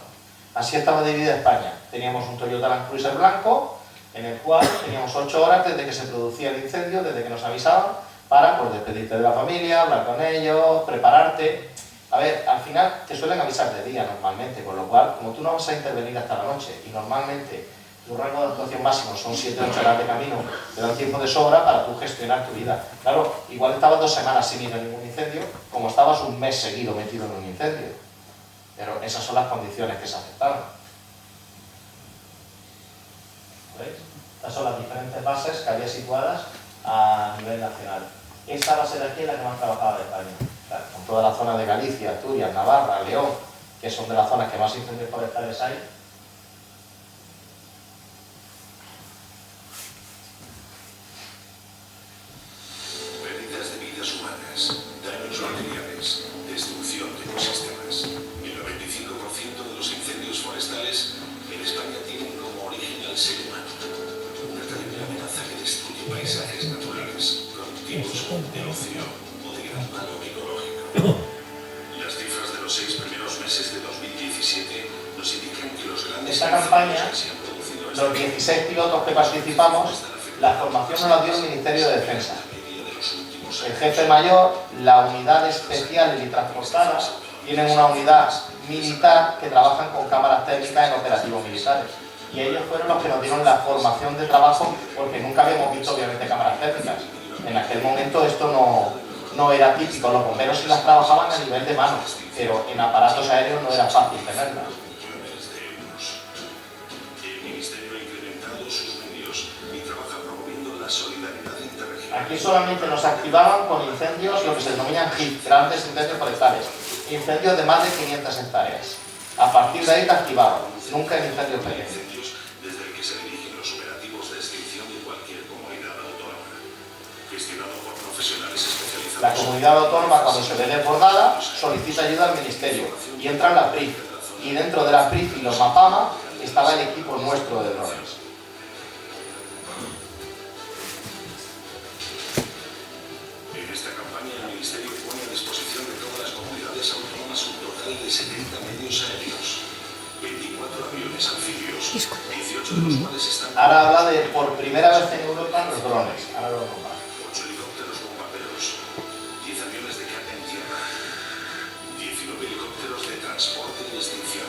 Así estaba dividida España. Teníamos un Toyota Land Cruiser blanco, en el cual teníamos 8 horas desde que se producía el incendio, desde que nos avisaban, para pues, despedirte de la familia, hablar con ellos, prepararte. A ver, al final te suelen avisar de día normalmente, con lo cual, como tú no vas a intervenir hasta la noche y normalmente tu rango de actuación máximo son 7-8 horas de camino, te dan tiempo de sobra para tú gestionar tu vida. Claro, igual estabas 2 semanas sin ir a ningún incendio, como estabas un mes seguido metido en un incendio. Pero esas son las condiciones que se aceptaron. ¿Veis? Estas son las diferentes bases que había situadas a nivel nacional. Esta base de aquí es la que más trabajaba de España, claro, con toda la zona de Galicia, Asturias, Navarra, León, que son de las zonas que más incendios forestales hay. Pérdidas de vidas humanas, daños materiales, destrucción de ecosistemas. El 95% de los incendios forestales en España tienen como origen al ser humano. Una terrible amenaza que destruye paisajes naturales, productivos, de ocio o de gran valor ecológico. Las cifras de los 6 primeros meses de 2017 nos indican que los grandes esta campaña, que se han producido los 16 pilotos que participamos, la formación nos la dio el Ministerio de Defensa. El jefe mayor, la unidad especial y transportada, tienen una unidad militar que trabajan con cámaras térmicas en operativos militares. Y ellos fueron los que nos dieron la formación de trabajo, porque nunca habíamos visto obviamente cámaras térmicas. En aquel momento esto no era típico, los bomberos sí las trabajaban a nivel de mano, pero en aparatos aéreos no era fácil tenerlas. El Ministerio ha incrementado sus medios y trabaja promoviendo la solidaridad interregional. Aquí solamente nos activaban con incendios, lo que se denominan HIT, grandes incendios forestales, incendios de más de 500 hectáreas. A partir de ahí te activaban, nunca en incendios pequeños. Desde el que se dirigen los operativos de extinción de cualquier comunidad autónoma, gestionado por profesionales especializados. La comunidad autónoma, cuando se ve desbordada, solicita ayuda al Ministerio y entra en la PRIF. Y dentro de la PRIF y los MAPAMA estaba el equipo nuestro de drones. En esta campaña el Ministerio pone a disposición de todas las comunidades autónomas un total de 70 medios aéreos, 24 aviones anfibios, 18 de los cuales están... Ahora habla de, por primera vez en Europa, los drones. Ahora lo nombra. 8 helicópteros bombarderos, 10 aviones de carga en tierra, 19 helicópteros de transporte y extinción,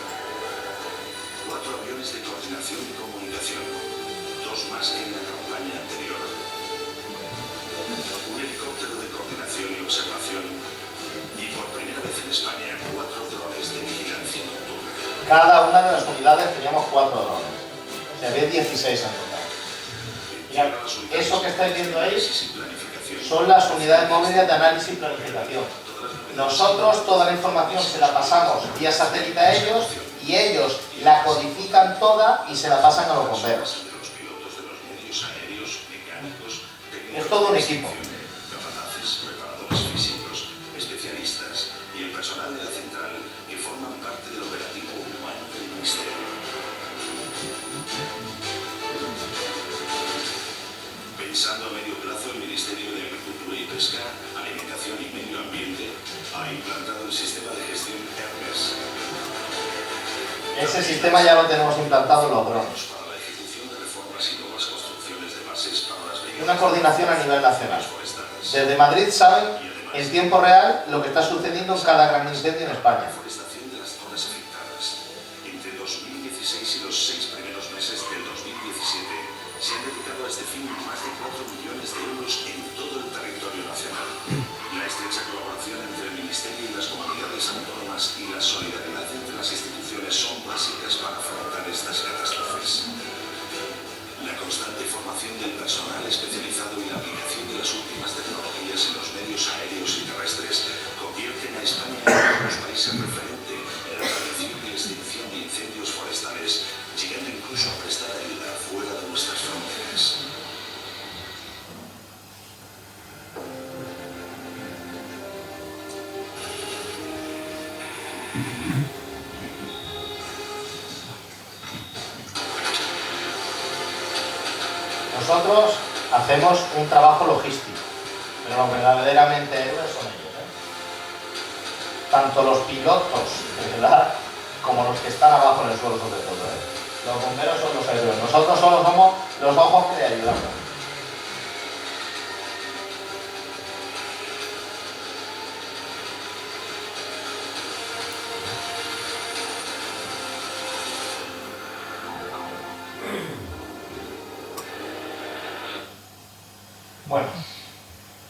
4 aviones de coordinación y comunicación, 2 más que en la campaña anterior, un helicóptero de coordinación y observación y por primera vez en España 4 drones de vigilancia nocturna. Cada una de las unidades teníamos 4 drones. O sea, había 16 en total. Mirad, eso que estáis viendo ahí son las unidades móviles de análisis y planificación. Nosotros toda la información se la pasamos vía satélite a ellos y ellos la codifican toda y se la pasan a los bomberos. Es todo un equipo. Capataces, preparadores físicos, especialistas y el personal de la central que forman parte del operativo humano del Ministerio. Pensando a medio plazo, el Ministerio de Agricultura y Pesca, Alimentación y Medio Ambiente ha implantado el sistema de gestión Hermes. Ese sistema ya lo tenemos implantado en los drones. Para la ejecución de reformas una coordinación a nivel nacional. Desde Madrid saben en tiempo real lo que está sucediendo en cada gran incendio en España. Deforestación de las zonas afectadas. Entre 2016 y los 6 primeros meses del 2017 se han dedicado a este fin más de 4 millones de euros en todo el territorio nacional. La estrecha colaboración entre el Ministerio y las comunidades autónomas y la solidaridad entre las instituciones son básicas para afrontar estas catástrofes. La constante formación del personal especializado y la aplicación de las últimas tecnologías en los medios aéreos y terrestres convierten a España en uno de los países referente en la prevención y extinción de incendios forestales, llegando incluso a prestar ayuda fuera de nuestras fronteras. Nosotros hacemos un trabajo logístico, pero los verdaderamente héroes son ellos, Tanto los pilotos, ¿verdad?, como los que están abajo en el suelo sobre todo, Los bomberos son los héroes, nosotros solo somos los ojos que le ayudamos. Bueno,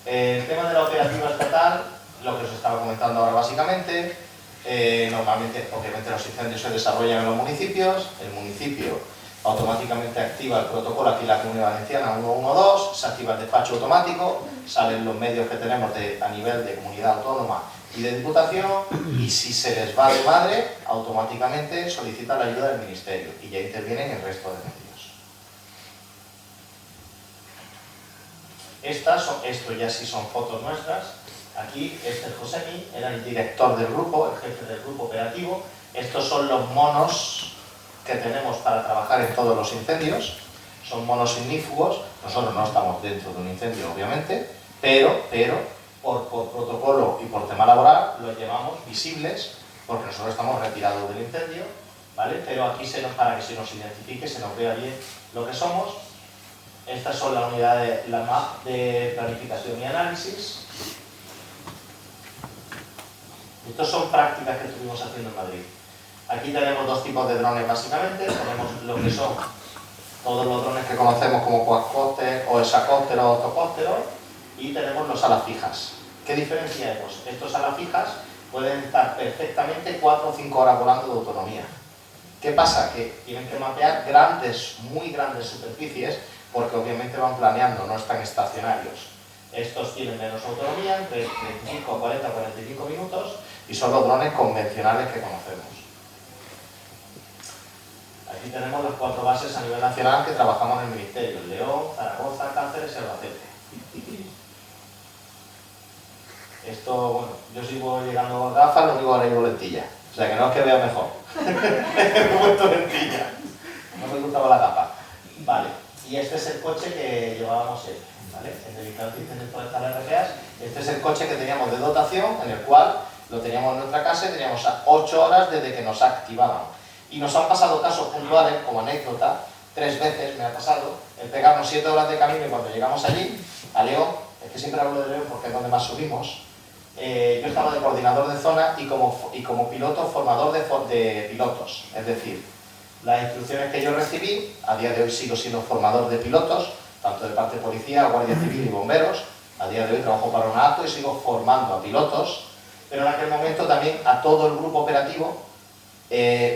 el tema de la operativa estatal, lo que os estaba comentando ahora básicamente, normalmente, obviamente los incendios se desarrollan en los municipios, el municipio automáticamente activa el protocolo, aquí la Comunidad Valenciana 112, se activa el despacho automático, salen los medios que tenemos a nivel de comunidad autónoma y de diputación, y si se les va de madre, automáticamente solicitan la ayuda del Ministerio y ya intervienen el resto de medios. Esto ya sí son fotos nuestras. Aquí este es Josemi, era el director del grupo, el jefe del grupo operativo. Estos son los monos que tenemos para trabajar en todos los incendios. Son monos ignífugos. Nosotros no estamos dentro de un incendio, obviamente, pero por protocolo y por tema laboral los llevamos visibles, porque nosotros estamos retirados del incendio, ¿vale? Pero aquí para que se nos identifique, se nos vea bien lo que somos. Estas son las unidades, la MAP de planificación y análisis. Estas son prácticas que estuvimos haciendo en Madrid. Aquí tenemos dos tipos de drones básicamente. Tenemos lo que son todos los drones que conocemos como quadcópteros o hexacópteros o octocópteros, y tenemos los alas fijas. ¿Qué diferencia hay? Pues estos alas fijas pueden estar perfectamente 4 o 5 horas volando de autonomía. ¿Qué pasa? Que tienen que mapear muy grandes superficies, porque obviamente van planeando, no están estacionarios. Estos tienen menos autonomía, entre 35, 40, 45 minutos, y son los drones convencionales que conocemos. Aquí tenemos las 4 bases a nivel nacional que trabajamos en el Ministerio: León, Zaragoza, Cáceres y Albacete. Esto, bueno, yo sigo llegando con gafas, lo único que ahora llevo lentilla. O sea que no es que vea mejor. He puesto lentilla. No me gustaba la gafa. Vale. Y este es el coche que llevábamos él, ¿vale? En el incendio forestal RPAs. Este es el coche que teníamos de dotación, en el cual lo teníamos en nuestra casa y teníamos 8 horas desde que nos activaban. Y nos han pasado casos puntuales, como anécdota, 3 veces me ha pasado, el pegarnos 7 horas de camino, y cuando llegamos allí, a León, es que siempre hablo de León porque es donde más subimos, yo estaba de coordinador de zona y como piloto, formador de pilotos, es decir, las instrucciones que yo recibí, a día de hoy sigo siendo formador de pilotos, tanto de parte de policía, guardia civil y bomberos. A día de hoy trabajo para un acto y sigo formando a pilotos, pero en aquel momento también a todo el grupo operativo,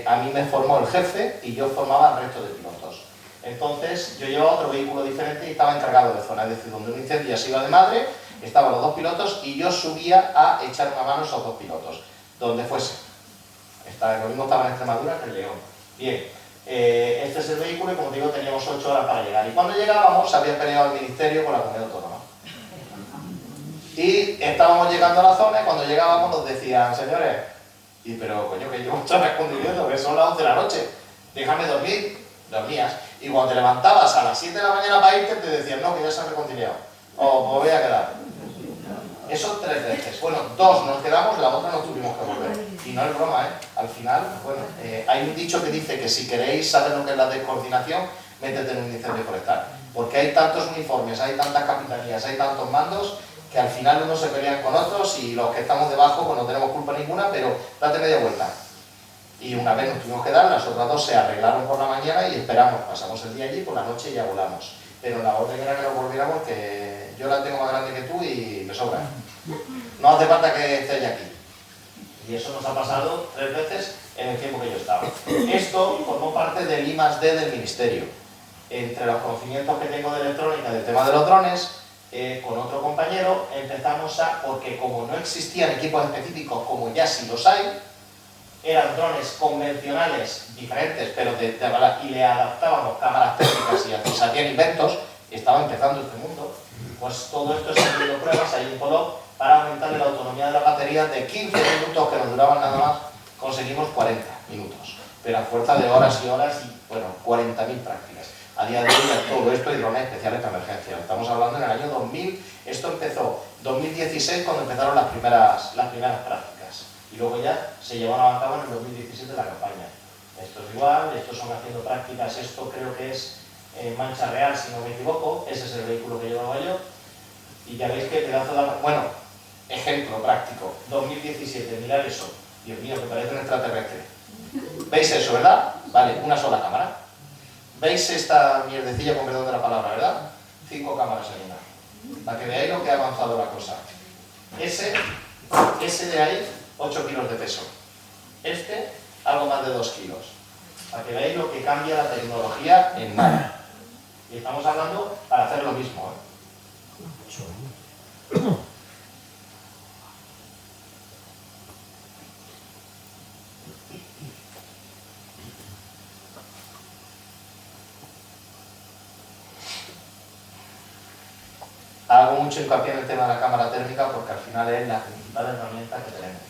a mí me formó el jefe y yo formaba al resto de pilotos. Entonces yo llevaba otro vehículo diferente y estaba encargado de zona, es decir, donde un incendio se iba de madre, estaban los 2 pilotos y yo subía a echar una mano a esos 2 pilotos, donde fuese. Lo mismo estaba en Extremadura que en León. Bien. Este es el vehículo y, como digo, teníamos 8 horas para llegar. Y cuando llegábamos, se había peleado el Ministerio con la Comunidad Autónoma. Y estábamos llegando a la zona y cuando llegábamos nos decían: señores, pero coño, que llevo 8 horas conduciendo, que son las 11 de la noche, déjame dormir. Dormías. Y cuando te levantabas a las 7 de la mañana para irte, te decían: no, que ya se han reconciliado. O me voy a quedar. Eso 3 veces. Bueno, 2 nos quedamos, la otra no tuvimos que volver. Y no es broma, ¿eh? Al final, bueno, hay un dicho que dice que si queréis saber lo que es la descoordinación, métete en un incendio forestal. porque hay tantos uniformes, hay tantas capitanías, hay tantos mandos, que al final unos se pelean con otros y los que estamos debajo pues no tenemos culpa ninguna, pero date media vuelta. Y una vez nos tuvimos que dar, las otras dos se arreglaron por la mañana y esperamos, pasamos el día allí, por la noche ya volamos. Pero la orden era que nos volviéramos, que yo la tengo más grande que tú y me sobra. No hace falta que estés aquí. Y eso nos ha pasado 3 veces en el tiempo que yo estaba. Esto formó parte del I+D del Ministerio. Entre los conocimientos que tengo de electrónica del tema de los drones, con otro compañero empezamos porque como no existían equipos específicos como ya sí los hay, eran drones convencionales diferentes, pero y le adaptábamos cámaras térmicas y así se hacían inventos, estaba empezando este mundo, pues todo esto se han habido pruebas, hay un color para aumentar la autonomía de la batería de 15 minutos que nos duraban nada más, conseguimos 40 minutos, pero a fuerza de horas y horas y bueno, 40.000 prácticas. A día de hoy ya todo esto y drones especiales para emergencia. Estamos hablando en el año 2000, esto empezó 2016 cuando empezaron las primeras prácticas. Y luego ya se llevaron a cabo en el 2017 la campaña. Esto es igual, estos son haciendo prácticas, esto creo que es Mancha Real si no me equivoco, ese es el vehículo que llevaba yo. Y ya veis que pedazo de... Bueno, ejemplo práctico, 2017, mirad eso. Dios mío, que parece un extraterrestre. ¿Veis eso, verdad? Vale, una sola cámara. ¿Veis esta mierdecilla, con perdón de la palabra, verdad? 5 cámaras en una. Para que veáis lo que ha avanzado la cosa. Ese de ahí, 8 kilos de peso. Este, algo más de 2 kilos. Para que veáis lo que cambia la tecnología en nada. Y estamos hablando para hacer lo mismo, Hago mucho hincapié en el tema de la cámara térmica porque al final es la principal herramienta que tenemos.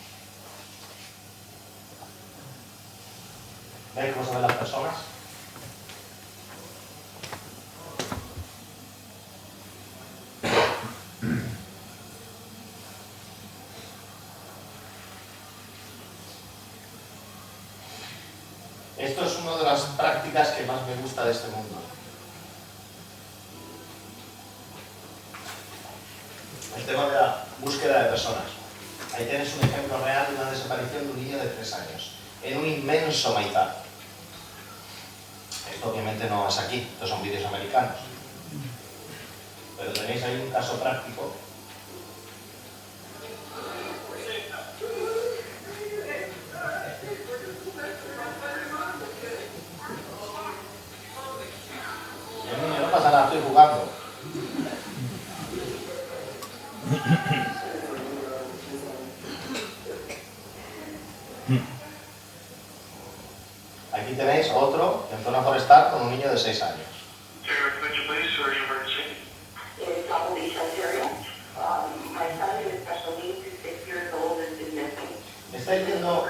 ¿Veis cómo se ven las personas? Esto es una de las prácticas que más me gusta de este mundo. El tema de la búsqueda de personas. Ahí tienes un ejemplo real de una desaparición de un niño de 3 años, en un inmenso maizal. Esto obviamente no es aquí, estos son vídeos americanos. Pero tenéis ahí un caso práctico. Y el niño, no pasa nada, estoy jugando. Aquí tenéis otro en zona forestal con un niño de 6 años. ¿Estáis viendo?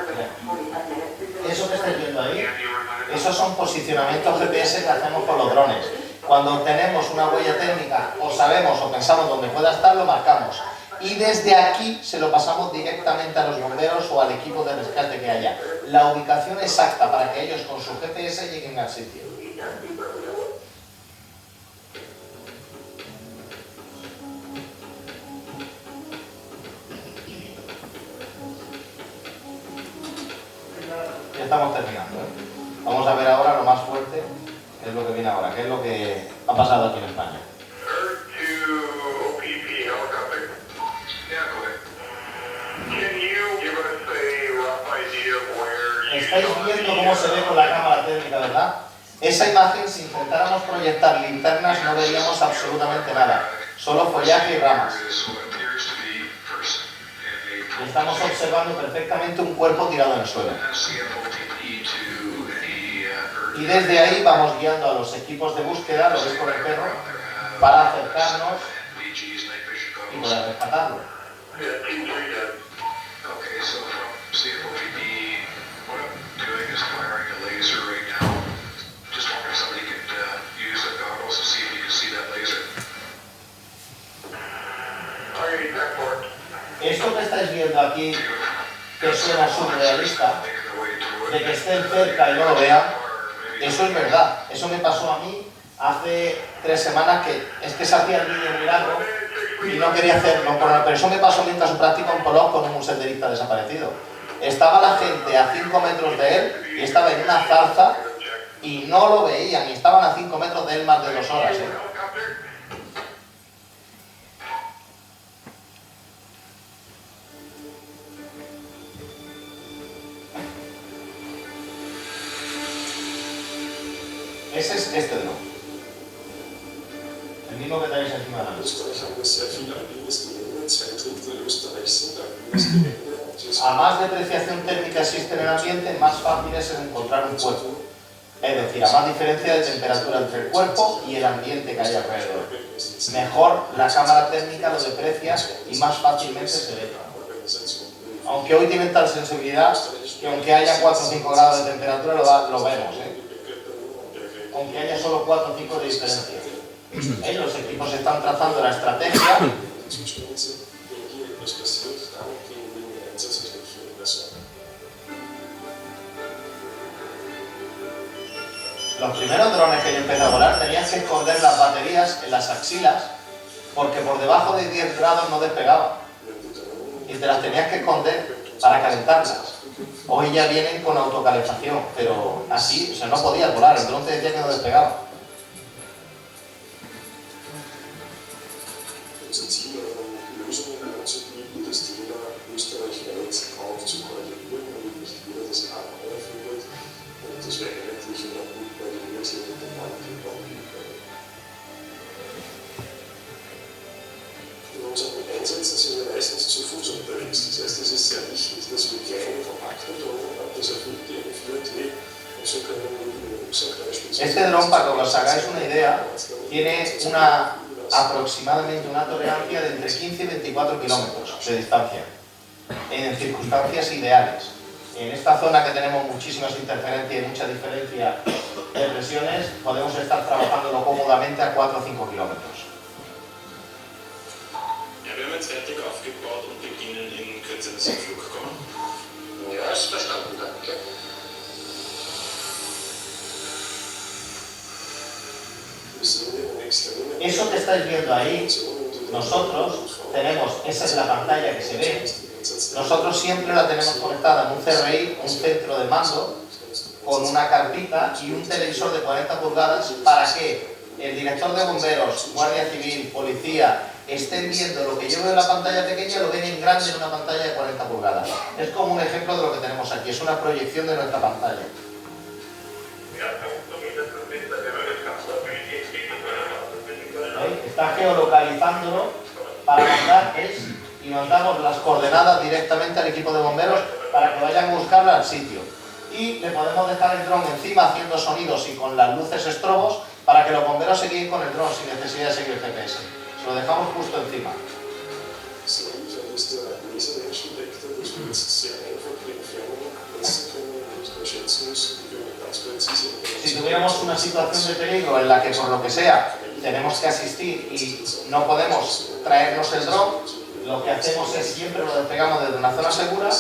Eso que estáis viendo ahí, esos son posicionamientos GPS que hacemos con los drones. Cuando tenemos una huella técnica o sabemos o pensamos dónde pueda estar, lo marcamos. Y desde aquí se lo pasamos directamente a los bomberos o al equipo de rescate que haya. La ubicación exacta para que ellos con su GPS lleguen al sitio. Ya estamos terminando, Vamos a ver ahora lo más fuerte, que es lo que viene ahora, que es lo que ha pasado aquí en España. Estáis viendo cómo se ve con la cámara térmica, ¿verdad? Esa imagen, si intentáramos proyectar linternas, no veríamos absolutamente nada, solo follaje y ramas. Y estamos observando perfectamente un cuerpo tirado en el suelo. Y desde ahí vamos guiando a los equipos de búsqueda, lo veis con el perro, para acercarnos y poder rescatarlo. Esto que estáis viendo aquí, que suena surrealista, de que estén cerca y no lo vean, eso es verdad. Eso me pasó a mí hace 3 semanas que se hacía el vídeo muy largo y no quería hacerlo, pero eso me pasó mientras practicaba un Polog con un senderista desaparecido. Estaba la gente a 5 metros de él y estaba en una zarza y no lo veían, y estaban a 5 metros de él más de 2 horas. Ese es este dron. El mismo que tenéis encima de la mesa. A más depreciación térmica existe en el ambiente, más fácil es encontrar un cuerpo. Es decir, a más diferencia de temperatura entre el cuerpo y el ambiente que hay alrededor. Mejor la cámara térmica lo deprecia y más fácilmente se ve. Aunque hoy tienen tal sensibilidad que aunque haya 4 o 5 grados de temperatura lo vemos, aunque haya solo 4 o 5 de diferencia. Los equipos están trazando la estrategia . Los primeros drones que yo empecé a volar tenías que esconder las baterías en las axilas porque por debajo de 10 grados no despegaba y te las tenías que esconder para calentarlas. Hoy ya vienen con autocalefacción, pero así, no podías volar, el dron te decía que no despegaba. Este dron, para que os hagáis una idea, tiene aproximadamente una tolerancia de entre 15 y 24 kilómetros de distancia, en circunstancias ideales. En esta zona que tenemos muchísimas interferencias y mucha diferencia de presiones, podemos estar trabajándolo cómodamente a 4 o 5 kilómetros. Ja, wir haben jetzt fertig aufgebaut und beginnen in Kürze das Flug kommen. Ja, ist verstanden, danke. Eso que estáis viendo ahí, nosotros tenemos, esa es la pantalla que se ve, nosotros siempre la tenemos conectada en un CRI, un centro de mando, con una carpita y un televisor de 40 pulgadas para que el director de bomberos, guardia civil, policía, estén viendo lo que yo veo en la pantalla pequeña, lo ven en grande en una pantalla de 40 pulgadas. Es como un ejemplo de lo que tenemos aquí, es una proyección de nuestra pantalla. Está geolocalizándolo para mandar y mandamos las coordenadas directamente al equipo de bomberos para que vayan a buscarla al sitio. Y le podemos dejar el dron encima haciendo sonidos y con las luces estrobos para que los bomberos se guíen con el dron sin necesidad de seguir el GPS. Se lo dejamos justo encima. Si tuviéramos una situación de peligro en la que por lo que sea tenemos que asistir y no podemos traernos el dron, lo que hacemos es siempre lo despegamos desde una zona segura,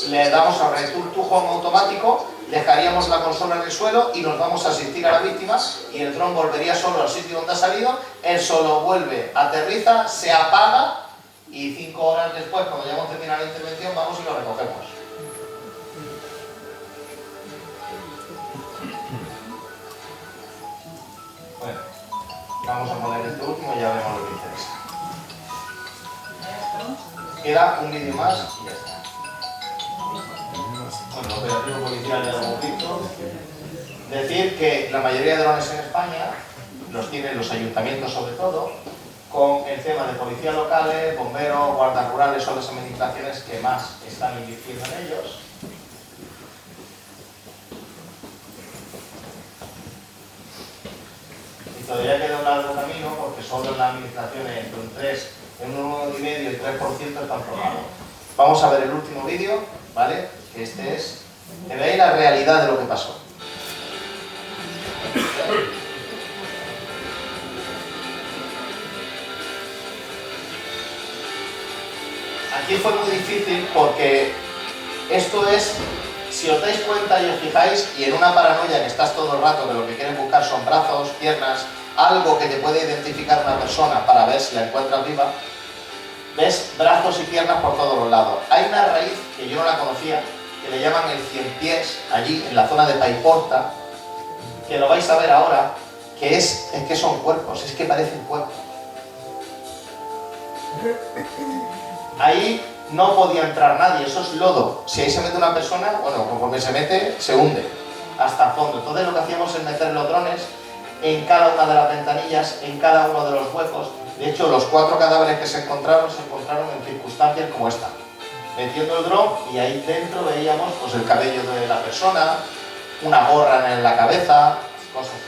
le damos al return to home automático, dejaríamos la consola en el suelo y nos vamos a asistir a la víctima y el dron volvería solo al sitio donde ha salido, él solo vuelve, aterriza, se apaga y 5 horas después, cuando ya hemos terminado la intervención, vamos y lo recogemos. Bueno, vamos a poner este último y ya vemos lo que interesa. Queda un vídeo más y ya está. Bueno, el operativo policial ya lo hemos visto. Decir que la mayoría de drones en España los tienen los ayuntamientos sobre todo, con el tema de policías locales, bomberos, guardas rurales, son las administraciones que más están invirtiendo en ellos. Y todavía queda un largo camino porque solo en las administraciones entre un 3, en un 1,5 y 3% están probados. Vamos a ver el último vídeo, ¿vale? Que este es, que veáis la realidad de lo que pasó. Aquí fue muy difícil porque esto es Si os dais cuenta y os fijáis, y en una paranoia que estás todo el rato, que lo que quieren buscar son brazos, piernas, algo que te puede identificar una persona para ver si la encuentras viva, ves brazos y piernas por todos los lados. Hay una raíz que yo no la conocía, que le llaman el 100 pies, allí en la zona de Paiporta, que lo vais a ver ahora, que es que son cuerpos, es que parecen cuerpos. Ahí no podía entrar nadie, eso es lodo. Si ahí se mete una persona, bueno, conforme se mete, se hunde hasta el fondo. Entonces lo que hacíamos es meter los drones en cada una de las ventanillas, en cada uno de los huecos. De hecho, los 4 cadáveres que se encontraron en circunstancias como esta. Metiendo el dron y ahí dentro veíamos pues, el cabello de la persona, una gorra en la cabeza, cosas así.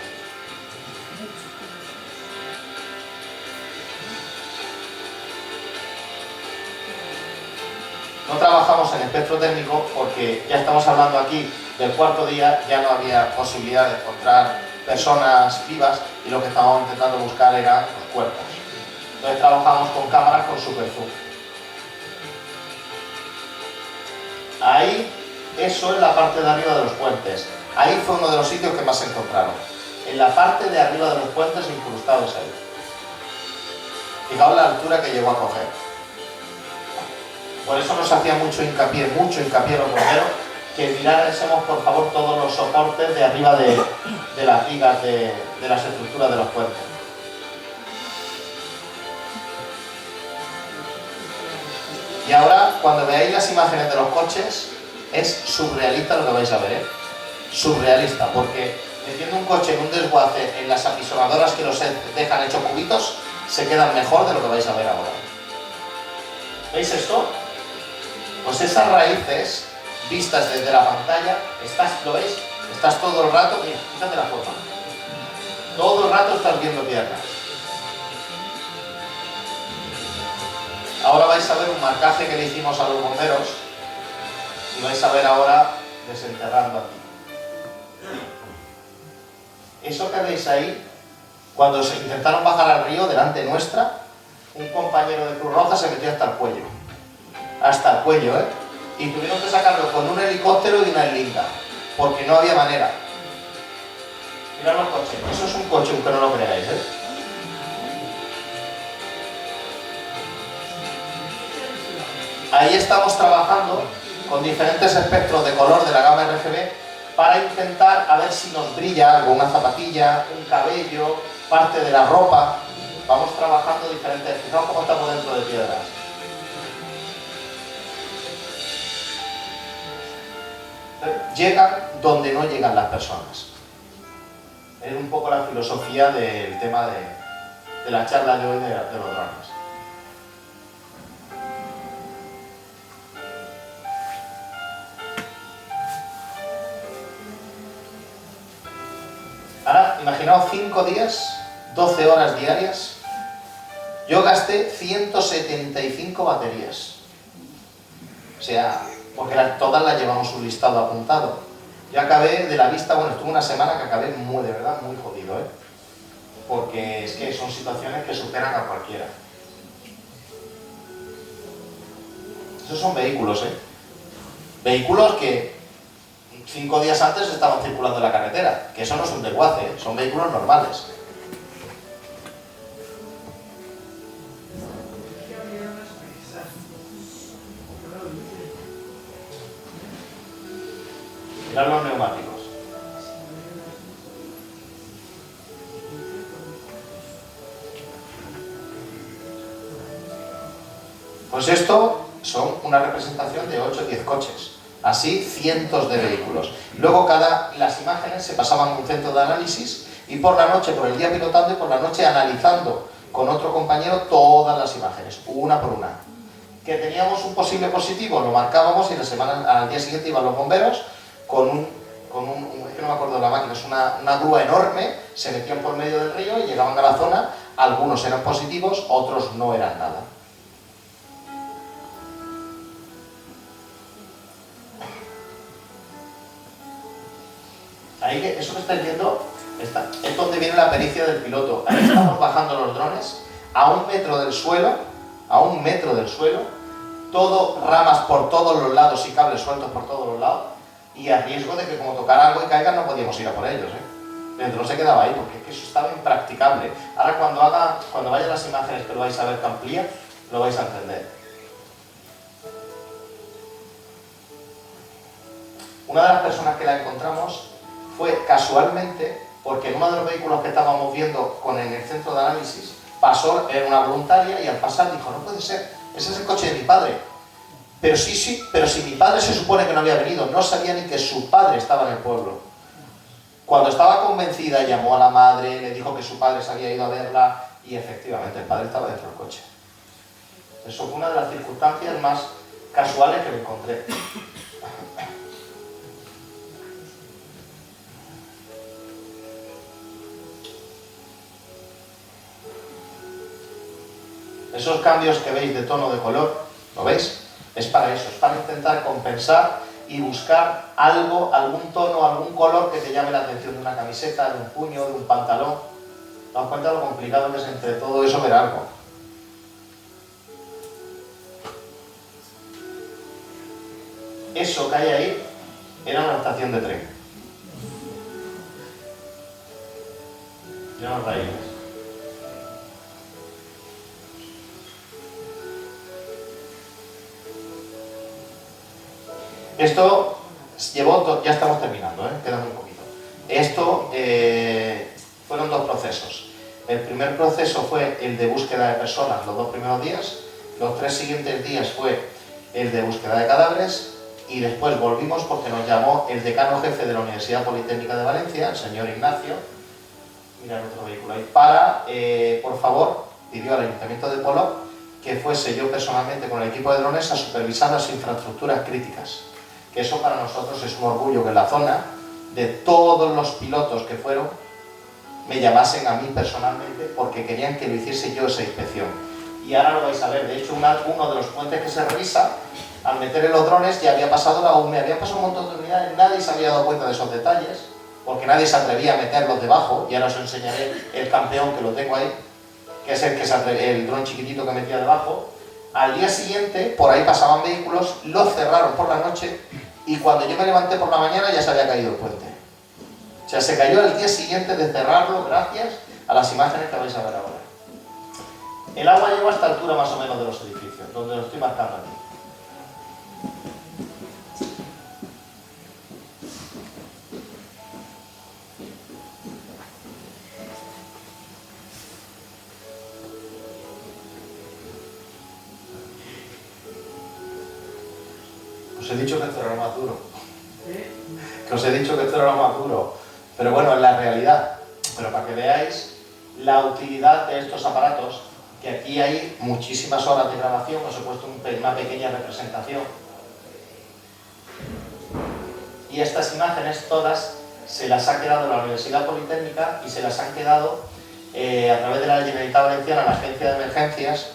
No trabajamos en espectro técnico porque ya estamos hablando aquí del cuarto día, ya no había posibilidad de encontrar personas vivas y lo que estábamos intentando buscar eran los cuerpos. Entonces trabajamos con cámaras con super zoom. Ahí, eso es la parte de arriba de los puentes. Ahí fue uno de los sitios que más se encontraron. En la parte de arriba de los puentes incrustados ahí. Fijaos la altura que llegó a coger. Por eso nos hacía mucho hincapié los bomberos, que mirásemos por favor todos los soportes de arriba de las vigas de las estructuras de los puentes. Y ahora, cuando veáis las imágenes de los coches, es surrealista lo que vais a ver, ¿eh? Surrealista, porque metiendo un coche en un desguace en las apisonadoras que los dejan hechos cubitos, se quedan mejor de lo que vais a ver ahora. ¿Veis esto? Pues esas raíces vistas desde la pantalla, ¿lo veis? Estás todo el rato, mira, fíjate la forma. Todo el rato estás viendo piernas. Ahora vais a ver un marcaje que le hicimos a los bomberos y vais a ver ahora desenterrando aquí. Eso que veis ahí, cuando se intentaron bajar al río delante nuestra, un compañero de Cruz Roja se metió hasta el cuello. Hasta el cuello, ¿eh? Y tuvieron que sacarlo con un helicóptero y una helinga, porque no había manera. Mirad los coches, eso es un coche, aunque no lo creáis, ¿eh? Ahí estamos trabajando con diferentes espectros de color de la gama RGB para intentar a ver si nos brilla algo, una zapatilla, un cabello, parte de la ropa. Vamos trabajando diferentes, fijaos cómo estamos dentro de piedras. Llegan donde no llegan las personas. Es un poco la filosofía del tema de la charla de hoy de los drones. Ahora, imaginaos 5 días, 12 horas diarias. Yo gasté 175 baterías. O sea, porque todas las llevamos un listado apuntado. Yo acabé de la vista, bueno, estuve una semana que acabé de verdad muy jodido, ¿eh? Porque es que son situaciones que superan a cualquiera. Esos son vehículos, ¿eh? Vehículos que 5 días antes estaban circulando en la carretera, que eso no es un desguace, ¿eh? Son vehículos normales. Mirad los neumáticos. Pues esto son una representación de 8 o 10 coches. Así cientos de vehículos. Luego las imágenes se pasaban a un centro de análisis y por la noche, por el día pilotando y por la noche analizando con otro compañero todas las imágenes, una por una. Que teníamos un posible positivo, lo marcábamos y al día siguiente iban los bomberos con un es que no me acuerdo de la máquina, es una grúa enorme, se metían por medio del río y llegaban a la zona, algunos eran positivos, otros no eran nada. Ahí, eso que estáis viendo es donde viene la pericia del piloto. Ahí estamos bajando los drones a 1 metro del suelo, todo ramas por todos los lados y cables sueltos por todos los lados, y a riesgo de que como tocara algo y caigan no podíamos ir a por ellos, El dron se quedaba ahí porque es que eso estaba impracticable. Ahora cuando vayan las imágenes que lo vais a ver que amplía, lo vais a entender. Una de las personas que la encontramos fue casualmente porque en uno de los vehículos que estábamos viendo en el centro de análisis pasó, era una voluntaria, y al pasar dijo, no puede ser, ese es el coche de mi padre. Pero sí, pero si mi padre se supone que no había venido, no sabía ni que su padre estaba en el pueblo. Cuando estaba convencida, llamó a la madre, le dijo que su padre se había ido a verla, y efectivamente el padre estaba dentro del coche. Eso fue una de las circunstancias más casuales que me encontré. Esos cambios que veis de tono de color, ¿lo veis? Es para eso, es para intentar compensar y buscar algo, algún tono, algún color que te llame la atención de una camiseta, de un puño, de un pantalón. ¿Te das cuenta de lo complicado que es entre todo eso ver algo? Eso que hay ahí era una estación de tren. Ya nos reímos. Esto llevó, ya estamos terminando, queda muy poquito. Esto fueron dos procesos. El primer proceso fue el de búsqueda de personas los 2 primeros días, los 3 siguientes días fue el de búsqueda de cadáveres, y después volvimos porque nos llamó el decano jefe de la Universidad Politécnica de Valencia, el señor Ignacio, mira el otro vehículo ahí, para, por favor, pidió al Ayuntamiento de Polop que fuese yo personalmente con el equipo de drones a supervisar las infraestructuras críticas. Que eso para nosotros es un orgullo, que en la zona, de todos los pilotos que fueron, me llamasen a mí personalmente porque querían que lo hiciese yo esa inspección. Y ahora lo vais a ver, de hecho uno de los puentes que se revisa, al meter en los drones ya había pasado me habían pasado un montón de unidades, nadie se había dado cuenta de esos detalles, porque nadie se atrevía a meterlos debajo, y ahora os enseñaré el campeón que lo tengo ahí, que es el dron chiquitito que metía debajo. Al día siguiente, por ahí pasaban vehículos, lo cerraron por la noche, y cuando yo me levanté por la mañana ya se había caído el puente. O sea, se cayó el día siguiente de cerrarlo gracias a las imágenes que vais a ver ahora. El agua llegó a esta altura más o menos de los edificios, donde lo estoy marcando aquí. Os he dicho que esto era lo más duro. Que os he dicho que esto era lo más duro. Pero bueno, es la realidad. Pero para que veáis la utilidad de estos aparatos, que aquí hay muchísimas horas de grabación, os he puesto una pequeña representación. Y estas imágenes todas se las ha quedado la Universidad Politécnica y se las han quedado a través de la Generalitat Valenciana, la Agencia de Emergencias,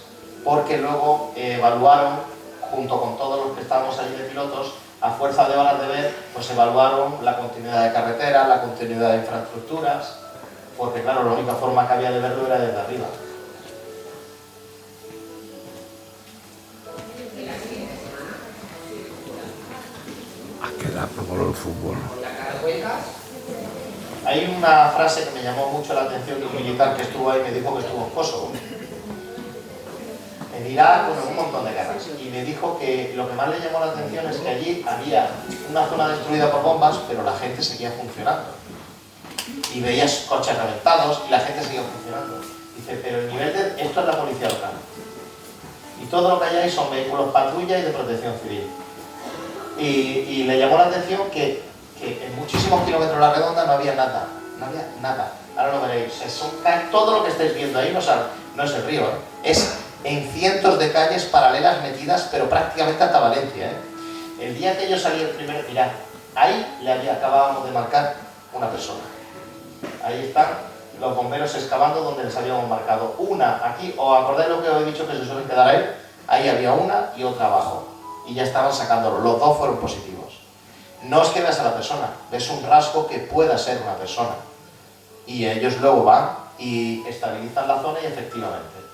porque luego evaluaron, junto con todos los que estábamos allí de pilotos, a fuerza de horas de ver, pues evaluaron la continuidad de carretera, la continuidad de infraestructuras, porque claro, la única forma que había de verlo era desde arriba. A quedar por el fútbol. Hay una frase que me llamó mucho la atención de un militar que estuvo ahí, me dijo que estuvo en Kosovo, en Irak, bueno, un montón de guerras, y me dijo que lo que más le llamó la atención es que allí había una zona destruida por bombas, pero la gente seguía funcionando. Y veías coches reventados y la gente seguía funcionando. Dice, pero el nivel de... Esto es la policía local. Y todo lo que hay ahí son vehículos patrulla y de protección civil. Y le llamó la atención que en muchísimos kilómetros a la redonda no había nada. No había nada. Ahora lo veréis. Todo lo que estáis viendo ahí no es el río, es en cientos de calles paralelas metidas, pero prácticamente hasta Valencia. El día que yo salí el primero, mirad, ahí acabábamos de marcar una persona. Ahí están los bomberos excavando donde les habíamos marcado. Una aquí, ¿os acordáis lo que os he dicho que se suelen quedar ahí? Ahí había una y otra abajo. Y ya estaban sacándolo. Los dos fueron positivos. No es que veas a la persona, ves un rasgo que pueda ser una persona. Y ellos luego van y estabilizan la zona y efectivamente.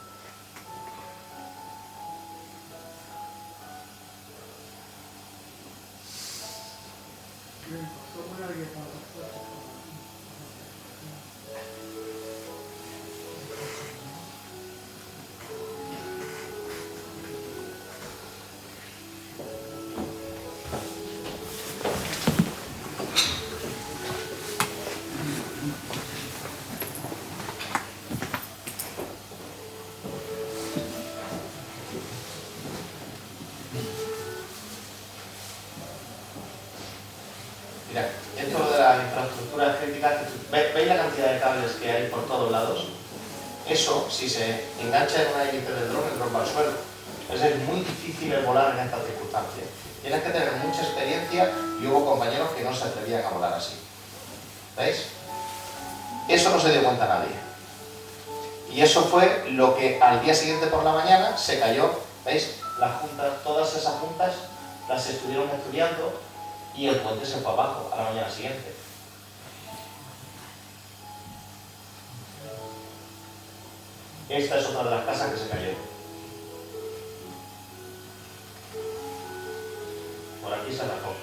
Mira, esto de las infraestructuras críticas, ¿veis la cantidad de cables que hay por todos lados? Eso, si se engancha en una hélice del dron, rompe al suelo. Es muy difícil el volar en estas circunstancias. Tienes que tener mucha experiencia y hubo compañeros que no se atrevían a volar así. ¿Veis? Eso no se dio cuenta nadie. Y eso fue lo que al día siguiente por la mañana se cayó. ¿Veis? Las juntas, todas esas juntas las estuvieron estudiando y el puente se fue abajo a la mañana siguiente. Esta es otra de las casas que se cayeron. Por aquí se rajó.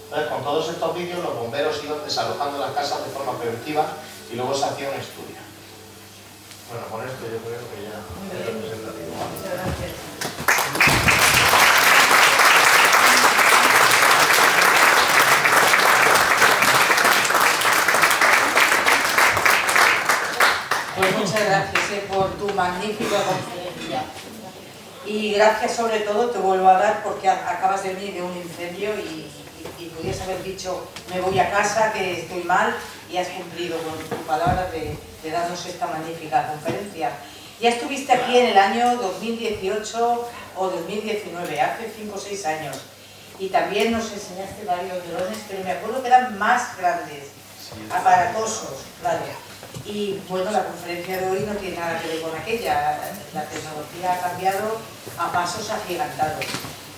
Entonces, con todos estos vídeos, los bomberos iban desalojando las casas de forma preventiva y luego se hacía un estudio. Bueno, con esto yo creo que ya es representativo. Muchas gracias. Pues muchas gracias por tu magnífica conferencia. Y gracias sobre todo, te vuelvo a dar porque acabas de venir de un incendio y podías haber dicho me voy a casa, que estoy mal, y has cumplido con tu palabra de darnos esta magnífica conferencia. Ya estuviste aquí en el año 2018 o 2019, hace 5 o 6 años, y también nos enseñaste varios drones, pero me acuerdo que eran más grandes, aparatosos, claro. Y bueno, la conferencia de hoy no tiene nada que ver con aquella, la tecnología ha cambiado a pasos agigantados.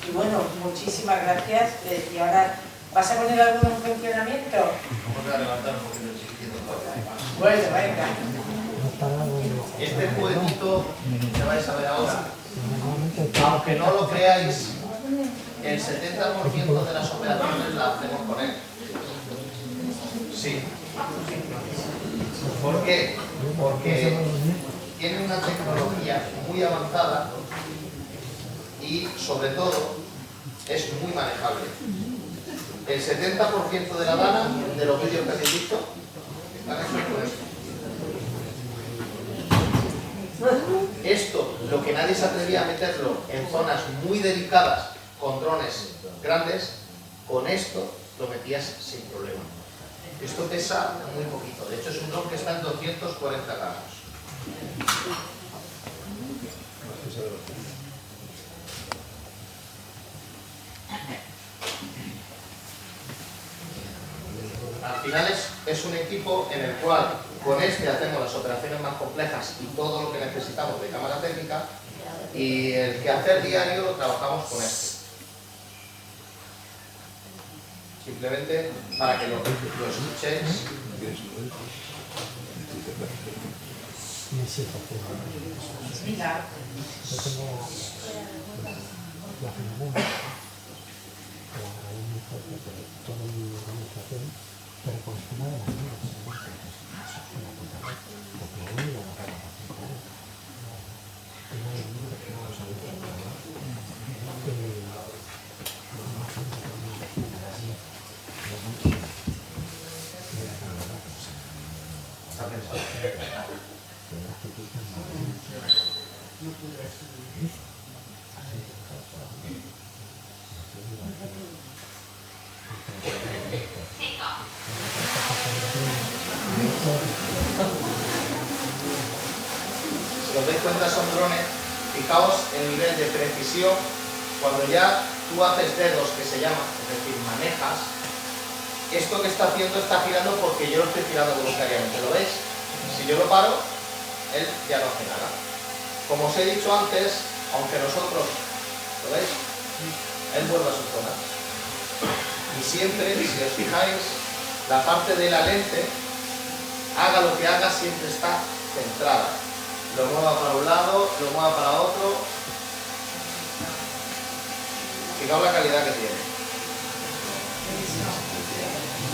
Y bueno, muchísimas gracias. Y ahora, ¿vas a poner algo en funcionamiento? Vamos a levantar un poquito el chiquitito. Bueno, venga. Este juguetito que vais a ver ahora, aunque no lo creáis, el 70% de las operaciones las hacemos con él. Sí. ¿Por qué? Porque tiene una tecnología muy avanzada y, sobre todo, es muy manejable. El 70% de la dana de los vídeos que habéis visto están hechos con esto. Esto, lo que nadie se atrevía a meterlo en zonas muy delicadas con drones grandes, con esto lo metías sin problema. Esto pesa muy poquito, de hecho es un dron que está en 240 gramos. Al final es un equipo en el cual con este hacemos las operaciones más complejas y todo lo que necesitamos de cámara técnica, y el quehacer diario lo trabajamos con este. Simplemente para que lo escuchéis. Mira. Si os dais cuenta, son drones. Fijaos el nivel de precisión cuando ya tú haces dedos, que se llama, es decir, manejas. Esto que está haciendo está girando porque yo lo estoy girando voluntariamente, ¿lo veis? Si yo lo paro, él ya no hace nada. Como os he dicho antes, aunque nosotros, ¿lo veis? Él vuelve a su zona. Y siempre, si os fijáis, la parte de la lente, haga lo que haga, siempre está centrada. Lo mueva para un lado, lo mueva para otro. Fijaos la calidad que tiene.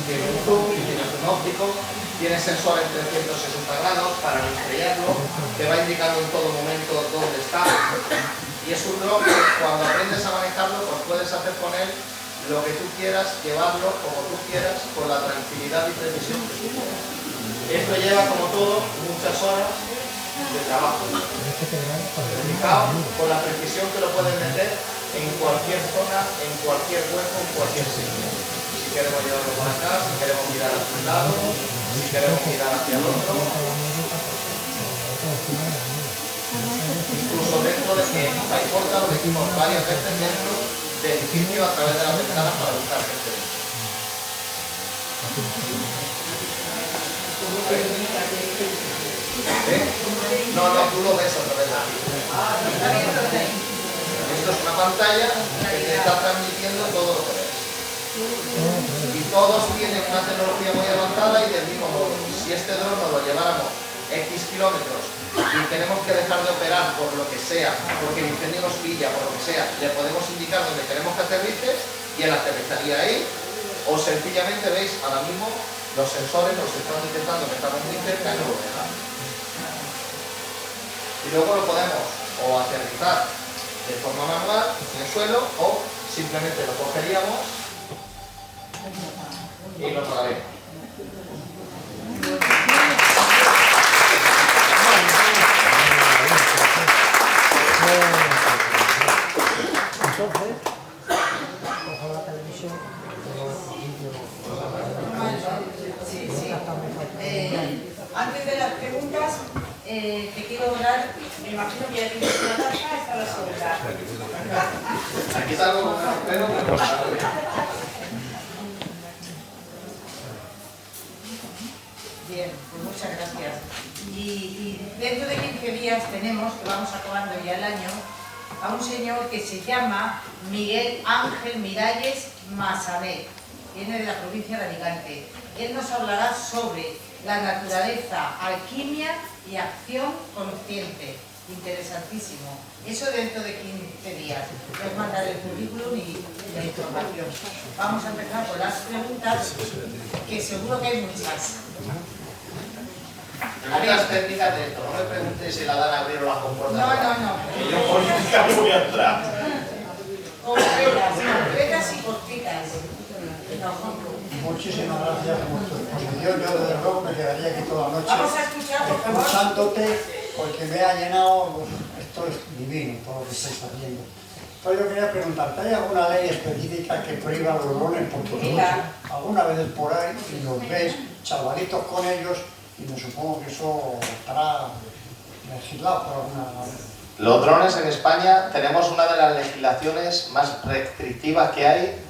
Tiene un zoom, tiene un óptico, tiene sensor en 360 grados para no estrellarlo, te va indicando en todo momento dónde está. Y es un dron que cuando aprendes a manejarlo, pues puedes hacer con él lo que tú quieras, llevarlo como tú quieras, con la tranquilidad y precisión que tú quieras. Esto lleva, como todo, muchas horas de trabajo. Fijaos con la precisión que lo puedes meter en cualquier zona, en cualquier hueco, en cualquier sitio. Si queremos llevarlo por acá, si queremos mirar hacia un lado, si queremos mirar hacia el otro. Incluso dentro de que nos importa, lo decimos varias veces dentro del edificio a través de las ventanas para buscar gente dentro. No, tú lo ves a través de aquí. Esto es una pantalla que te está transmitiendo todo lo que ves. Y todos tienen una tecnología muy avanzada y del mismo modo. Si este dron nos lo lleváramos X kilómetros y tenemos que dejar de operar por lo que sea, porque el incendio nos pilla, por lo que sea, le podemos indicar dónde queremos que aterrice y él aterrizaría ahí, o sencillamente veis ahora mismo los sensores nos están detectando que estamos muy cerca y no lo dejan. Y luego lo podemos o aterrizar de forma manual en el suelo o simplemente lo cogeríamos y lo traeremos. Entonces, cojo la televisión, Sí, sí. Antes de las preguntas, te quiero dar, me imagino que ya tienes una taza, esta es la segunda. Aquí salgo con un pelo, pero Bien, pues muchas gracias. Y dentro de 15 días tenemos, que vamos acabando ya el año, a un señor que se llama Miguel Ángel Miralles Massanet, viene de la provincia de Alicante. Él nos hablará sobre la naturaleza, alquimia y acción consciente. Interesantísimo. Eso dentro de 15 días. Les mandaré el currículum y la información. Vamos a empezar con las preguntas, que seguro que hay muchas. Preguntas técnicas de esto, no me preguntes si la dan a abrir o la comportan. No. Que yo política voy a entrar. Concretas y cortitas. muchísimas gracias por tu exposición. Yo desde luego me quedaría aquí toda la noche Vamos a escuchar, por favor. escuchándote, porque me ha llenado, esto es divino todo lo que estáis haciendo. Entonces yo quería preguntarte, ¿hay alguna ley específica que prohíba los drones? Porque alguna vez por ahí y los ves, chavalitos con ellos, y me supongo que eso estará legislado por alguna... Los drones en España tenemos una de las legislaciones más restrictivas que hay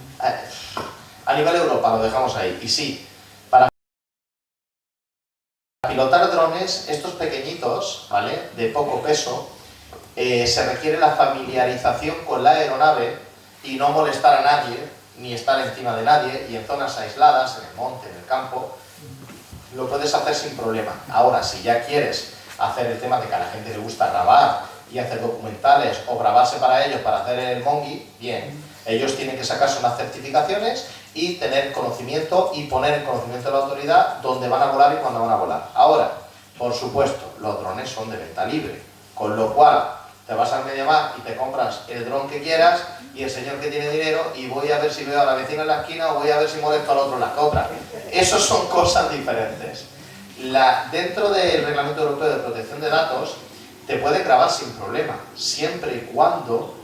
a nivel Europa, lo dejamos ahí. Y sí, para pilotar drones, estos pequeñitos, ¿vale?, de poco peso, se requiere la familiarización con la aeronave y no molestar a nadie, ni estar encima de nadie, y en zonas aisladas, en el monte, en el campo, lo puedes hacer sin problema. Ahora, si ya quieres hacer el tema de que a la gente le gusta grabar y hacer documentales o grabarse para ellos para hacer el mongi, bien, ellos tienen que sacarse unas certificaciones y tener conocimiento y poner en conocimiento de la autoridad dónde van a volar y cuándo van a volar. Ahora, por supuesto, los drones son de venta libre, con lo cual te vas al MediaMarkt y te compras el dron que quieras y el señor que tiene dinero y voy a ver si veo a la vecina en la esquina o voy a ver si molesto al otro en la otra. Eso son cosas diferentes. Dentro del Reglamento Europeo de Protección de Datos te puede grabar sin problema, siempre y cuando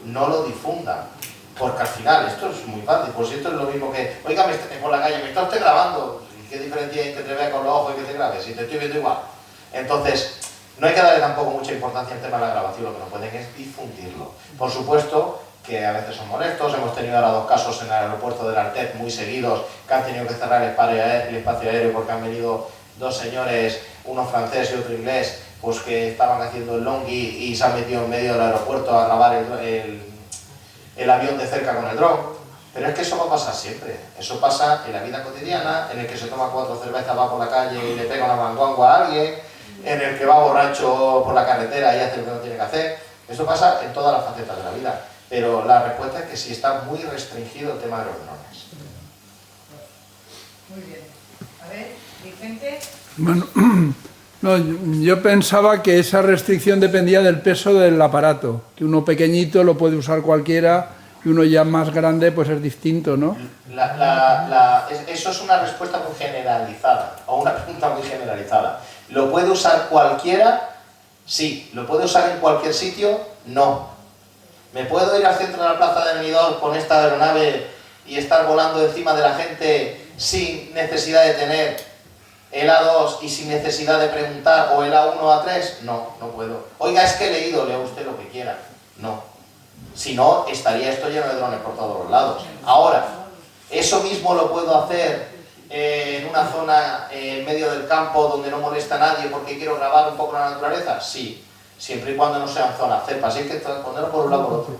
no lo difundan. Porque al final, esto es muy fácil, pues esto es lo mismo que, oiga, por la calle, me está usted grabando, ¿qué diferencia hay que te vea con los ojos y que te grabe? Si te estoy viendo igual. Entonces, no hay que darle tampoco mucha importancia al tema de la grabación, lo que no pueden es difundirlo. Por supuesto que a veces son molestos, hemos tenido ahora 2 casos en el aeropuerto del Artet muy seguidos, que han tenido que cerrar el espacio aéreo porque han venido 2 señores, uno francés y otro inglés, pues que estaban haciendo el longi y se han metido en medio del aeropuerto a grabar el avión de cerca con el dron. Pero es que eso va a pasar siempre, eso pasa en la vida cotidiana, en el que se toma 4 cervezas, va por la calle y le pega una manguangua a alguien, en el que va borracho por la carretera y hace lo que no tiene que hacer. Eso pasa en todas las facetas de la vida. pero la respuesta es que sí está muy restringido el tema de los drones. Muy bien. A ver, Vicente. Bueno, no, yo pensaba que esa restricción dependía del peso del aparato, que uno pequeñito lo puede usar cualquiera y uno ya más grande pues es distinto, ¿no? Eso es una respuesta muy generalizada, o una pregunta muy generalizada. ¿Lo puede usar cualquiera? Sí. ¿Lo puede usar en cualquier sitio? No. ¿Me puedo ir al centro de la plaza de Benidorm con esta aeronave y estar volando encima de la gente sin necesidad de tener el A2 y sin necesidad de preguntar o el A1 o A3? No, no puedo. Oiga, es que he leído, lea usted lo que quiera. No. Si no, estaría esto lleno de drones por todos los lados. Ahora, ¿eso mismo lo puedo hacer en una zona en medio del campo donde no molesta a nadie porque quiero grabar un poco la naturaleza? Sí, siempre y cuando no sean zonas cepas. Así que ponerlo por un lado o por otro.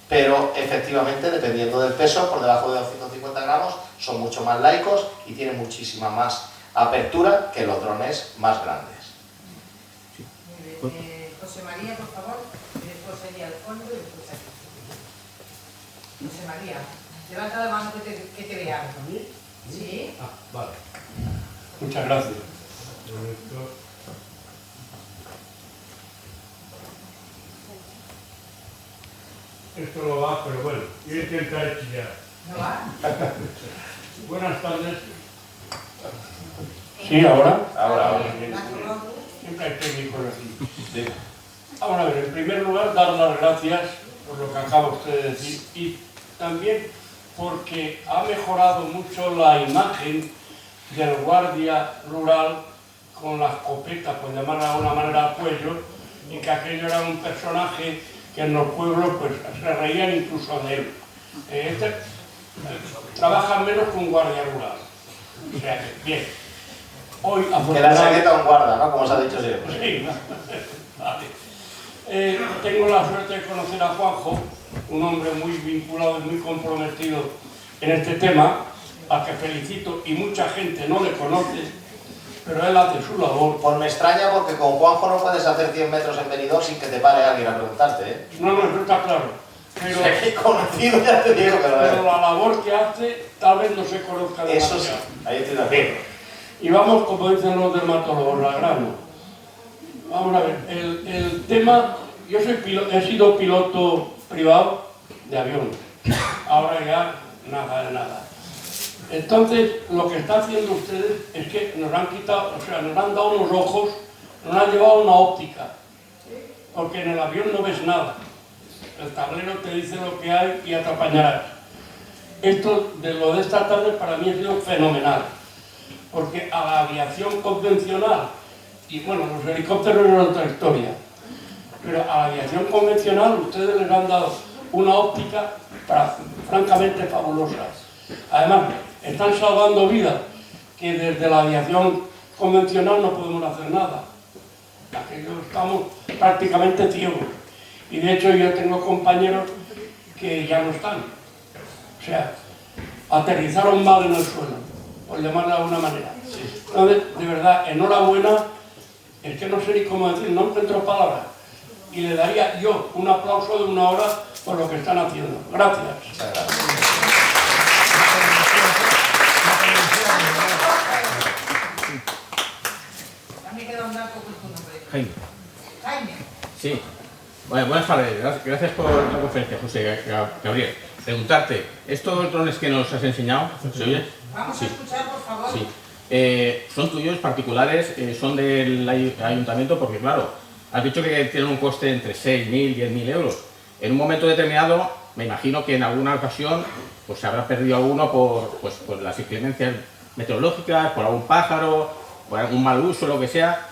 Pero efectivamente, dependiendo del peso, por debajo de 250 gramos, son mucho más laicos y tienen muchísima más apertura que los drones más grandes. Muy bien. José María, por favor. Después sería al fondo y después aquí. José María, levanta la mano que te veamos. ¿Sí? Ah, vale. Muchas gracias. Esto no va, pero bueno, voy a intentar chillar. ¿No va? Buenas tardes. ¿Sí, ahora? Ahora. Siempre hay técnicos aquí. Vamos a ver, en primer lugar, dar las gracias por lo que acaba usted de decir y también porque ha mejorado mucho la imagen del guardia rural con la escopeta, por llamarla de alguna manera, al cuello, y que aquello era un personaje que en los pueblos pues se reían incluso de él. Trabaja menos que un guardia rural. O sea que, bien. Hoy, que la chaqueta un guarda, ¿no? Como se ha dicho siempre. Sí, vale. Tengo la suerte de conocer a Juanjo, un hombre muy vinculado y muy comprometido en este tema, al que felicito y mucha gente no le conoce, pero él hace su labor. Pues me extraña porque con Juanjo no puedes hacer 100 metros en Benidorm sin que te pare alguien a preguntarte, ¿eh? No, eso está claro. Pero, o sea, que conocido ya te digo que lo es. Pero la labor que hace tal vez no se conozca demasiado. Eso sí, ahí estoy de acuerdo. Y vamos, como dicen los dermatólogos, al grano. Vamos a ver, el tema, yo he sido piloto privado de avión, ahora ya nada de nada. Entonces, lo que están haciendo ustedes es que nos han quitado, o sea, nos han dado unos ojos, nos han llevado una óptica, porque en el avión no ves nada. El tablero te dice lo que hay y ya te apañarás. Esto, de lo de esta tarde, para mí ha sido fenomenal, porque a la aviación convencional, y bueno, los helicópteros eran otra historia, pero a la aviación convencional ustedes les han dado una óptica francamente fabulosa. Además, están salvando vidas, que desde la aviación convencional no podemos hacer nada. Aquello estamos prácticamente ciegos. Y de hecho yo tengo compañeros que ya no están. O sea, aterrizaron mal en el suelo, por llamarlo de alguna manera. Entonces, de verdad, enhorabuena, es que no sé ni cómo decir, no encuentro palabras. Y le daría yo un aplauso de 1 hora por lo que están haciendo. Gracias. Muchas gracias. También queda un dato con tu nombre. Jaime. Jaime. Sí. Bueno, buenas tardes. Gracias por la conferencia, José Gabriel. Preguntarte, ¿estos drones que nos has enseñado, se oye? Vamos a escuchar, por favor. Sí. ¿Son tuyos, particulares? ¿Son del ayuntamiento? Porque claro, has dicho que tienen un coste entre 6.000 y 10.000 euros. En un momento determinado, me imagino que en alguna ocasión pues, se habrá perdido alguno por las inclemencias meteorológicas, por algún pájaro, por algún mal uso, lo que sea.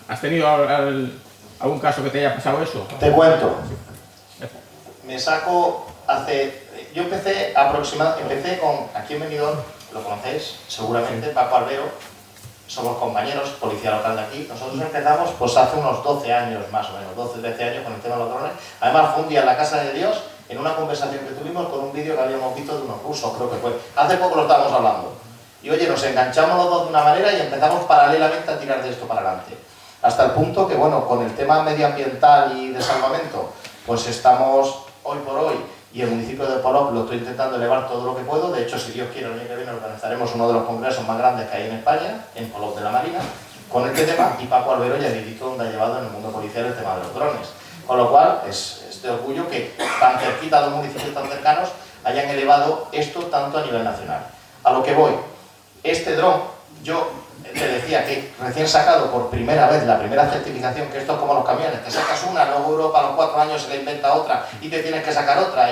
¿Has tenido algún caso que te haya pasado eso? Te cuento. Me saco yo empecé con, aquí en Benidorm, lo conocéis seguramente, Paco Albero, somos compañeros, policía local de aquí. Nosotros empezamos pues hace unos 12 años más o menos, 12, 13 años con el tema de los drones. Además fue un día en la Casa de Dios, en una conversación que tuvimos con un vídeo que habíamos visto de unos rusos, creo que fue. Hace poco lo estábamos hablando. Y oye, nos enganchamos los dos de una manera y empezamos paralelamente a tirar de esto para adelante. Hasta el punto que, bueno, con el tema medioambiental y de salvamento, pues estamos hoy por hoy, y el municipio de Polop lo estoy intentando elevar todo lo que puedo. De hecho, si Dios quiere, el año que viene organizaremos uno de los congresos más grandes que hay en España, en Polop de la Marina, con este tema, y Paco Albero ya dedicó donde ha llevado en el mundo policial el tema de los drones. Con lo cual, es de orgullo que tan cerquita, dos municipios tan cercanos, hayan elevado esto tanto a nivel nacional. A lo que voy, este dron, yo te decía que recién sacado por primera vez, la primera certificación, que esto es como los camiones, te sacas una, luego Europa a los 4 años se le inventa otra y te tienes que sacar otra,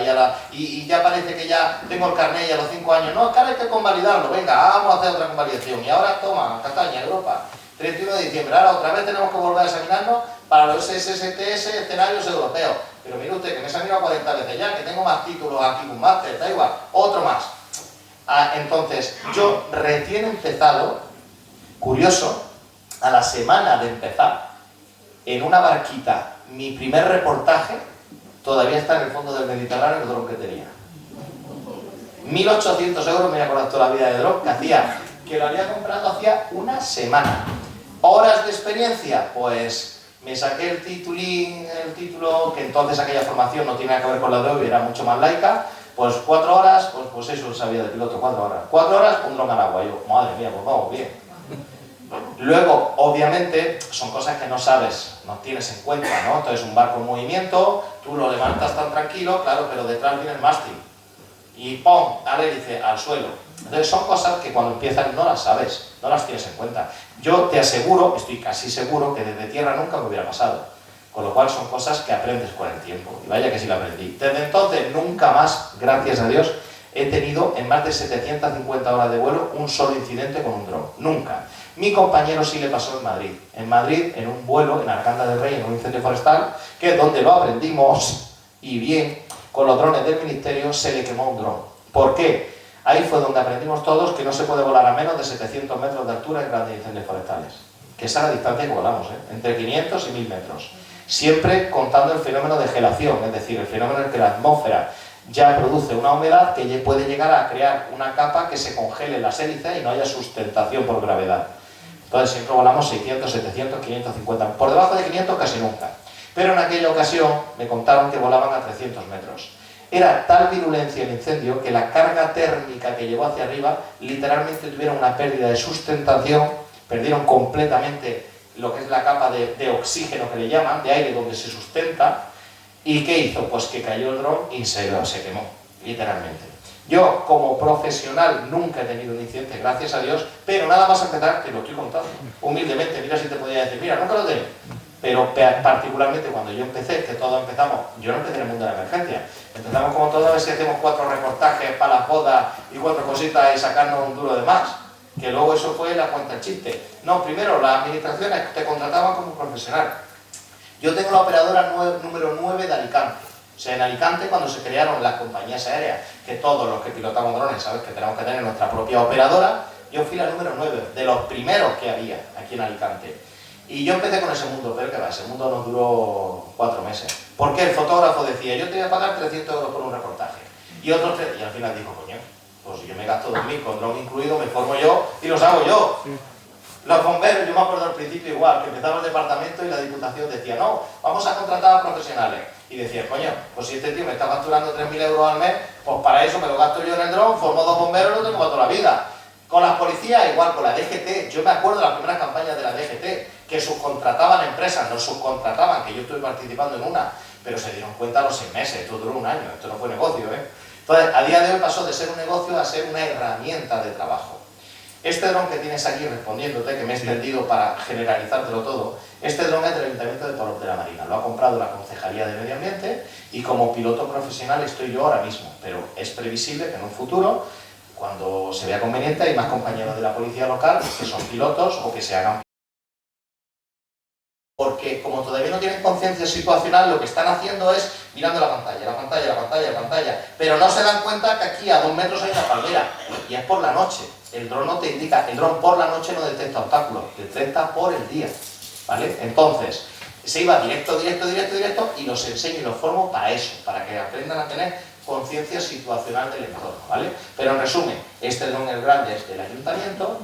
y ya parece que ya tengo el carnet y a los 5 años, no, es que ahora hay que convalidarlo, venga, vamos a hacer otra convalidación, y ahora toma, Castaña, Europa, 31 de diciembre, ahora otra vez tenemos que volver a examinarnos para los SSTS escenarios europeos. Pero mire usted, que me he examinado 40 veces ya, que tengo más títulos aquí, un máster, da igual, otro más. Entonces, yo recién empezado, curioso, a la semana de empezar, en una barquita, mi primer reportaje, todavía está en el fondo del Mediterráneo el dron que tenía. 1.800 euros, me voy a acordar toda la vida de dron, que lo había comprado hacía una semana. Horas de experiencia, pues me saqué el título, que entonces aquella formación no tiene nada que ver con la de hoy, era mucho más laica, pues 4 horas, pues eso sabía de piloto, 4 horas. 4 horas, un dron al agua, yo, madre mía, pues vamos bien. Luego, obviamente, son cosas que no sabes, no tienes en cuenta, ¿no? Entonces, un barco en movimiento, tú lo levantas tan tranquilo, claro, pero detrás viene el mástil. Y ¡pum! Al hélice, al suelo. Entonces, son cosas que cuando empiezas no las sabes, no las tienes en cuenta. Yo te aseguro, estoy casi seguro, que desde tierra nunca me hubiera pasado. Con lo cual, son cosas que aprendes con el tiempo. Y vaya que sí lo aprendí. Desde entonces, nunca más, gracias a Dios, he tenido en más de 750 horas de vuelo un solo incidente con un dron. Nunca. Mi compañero sí le pasó en Madrid. En Madrid, en un vuelo, en Arganda del Rey, en un incendio forestal, que es donde lo aprendimos, y bien, con los drones del ministerio se le quemó un dron. ¿Por qué? Ahí fue donde aprendimos todos que no se puede volar a menos de 700 metros de altura en grandes incendios forestales. Que esa es la distancia que volamos, entre 500 y 1000 metros. Siempre contando el fenómeno de gelación, es decir, el fenómeno en que la atmósfera ya produce una humedad que puede llegar a crear una capa que se congele en las hélices y no haya sustentación por gravedad. Entonces siempre volamos 600, 700, 550, por debajo de 500 casi nunca. Pero en aquella ocasión me contaron que volaban a 300 metros. Era tal virulencia el incendio que la carga térmica que llevó hacia arriba literalmente tuvieron una pérdida de sustentación, perdieron completamente lo que es la capa de oxígeno que le llaman, de aire donde se sustenta. ¿Y qué hizo? Pues que cayó el dron y se quemó, literalmente. Yo, como profesional, nunca he tenido un incidente, gracias a Dios, pero nada más empezar, te lo estoy contando, humildemente, mira si te podía decir, mira, nunca lo tengo. Pero particularmente cuando yo empecé, que todos empezamos, yo no empecé en el mundo de la emergencia, empezamos como todos, a ver si hacemos 4 reportajes para las bodas y 4 cositas y sacarnos un duro de más, que luego eso fue la cuenta chiste. No, primero, las administraciones te contrataban como profesional. Yo tengo la operadora número 9 de Alicante. O sea, en Alicante, cuando se crearon las compañías aéreas, que todos los que pilotamos drones, sabes que tenemos que tener nuestra propia operadora, yo fui la número 9, de los primeros que había aquí en Alicante. Y yo empecé con ese mundo, pero que va, ese mundo nos duró 4 meses. Porque el fotógrafo decía, yo te voy a pagar 300 euros por un reportaje. Y otros 3, y al final dijo, coño, pues yo me gasto 2000 con dron incluido, me formo yo y los hago yo. Los bomberos, yo me acuerdo al principio igual, que empezaba el departamento y la diputación decía, no, vamos a contratar a profesionales. Y decía, coño, pues si este tío me está facturando 3.000 euros al mes, pues para eso me lo gasto yo en el dron, formo 2 bomberos y lo tengo para toda la vida. Con las policías igual, con la DGT, yo me acuerdo de las primeras campañas de la DGT, que subcontrataban empresas, no subcontrataban, que yo estuve participando en una, pero se dieron cuenta a los 6 meses, esto duró un año, esto no fue negocio, Entonces, a día de hoy pasó de ser un negocio a ser una herramienta de trabajo. Este dron que tienes aquí respondiéndote, que me he extendido para generalizártelo todo, este dron es del Ayuntamiento de Polop de la Marina, lo ha comprado la Concejalía de Medio Ambiente y como piloto profesional estoy yo ahora mismo, pero es previsible que en un futuro, cuando se vea conveniente, hay más compañeros de la policía local que son pilotos o que se hagan. Porque como todavía no tienen conciencia situacional, lo que están haciendo es mirando la pantalla, pero no se dan cuenta que aquí a 2 metros hay una palmera y es por la noche. El dron no te indica, el dron por la noche no detecta obstáculos, detecta por el día, ¿vale? Entonces, se iba directo y los enseño y los formo para eso, para que aprendan a tener conciencia situacional del entorno, ¿vale? Pero en resumen, este dron el grande es del ayuntamiento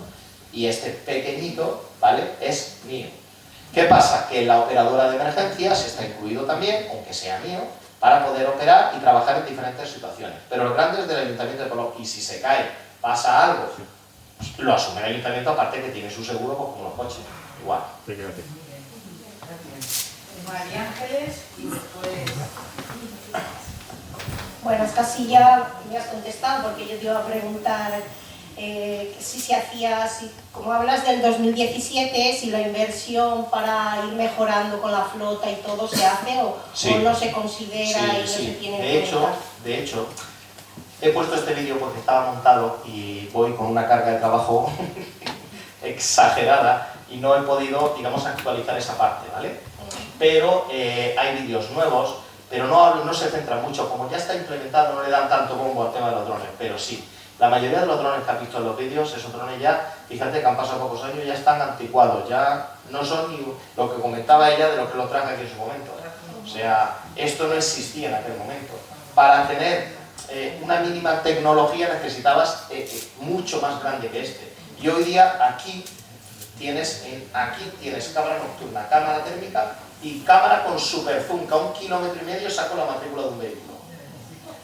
y este pequeñito, ¿vale? Es mío. ¿Qué pasa? Que en la operadora de emergencias está incluido también, aunque sea mío, para poder operar y trabajar en diferentes situaciones. Pero lo grande es del Ayuntamiento de Polop, y si se cae, pasa algo, pues lo asume el Ayuntamiento, aparte que tiene su seguro, pues como los coches, igual. María Ángeles y después... Bueno, esta sí ya me has contestado, porque yo te iba a preguntar si se hacía, como hablas del 2017, si la inversión para ir mejorando con la flota y todo se hace o no se considera y no se tiene en cuenta. De hecho, he puesto este vídeo porque estaba montado y voy con una carga de trabajo exagerada y no he podido, digamos, actualizar esa parte, ¿vale? Pero hay vídeos nuevos, pero no se centra mucho, como ya está implementado no le dan tanto bombo al tema de los drones, pero sí. La mayoría de los drones que has visto en los vídeos, esos drones ya, fíjate que han pasado pocos años, ya están anticuados, ya no son ni lo que comentaba ella de lo que los traje aquí en su momento. O sea, esto no existía en aquel momento. Para tener una mínima tecnología necesitabas mucho más grande que este. Y hoy día aquí tienes cámara nocturna, cámara térmica y cámara con super zoom, que a 1,5 kilómetros saco la matrícula de un vehículo.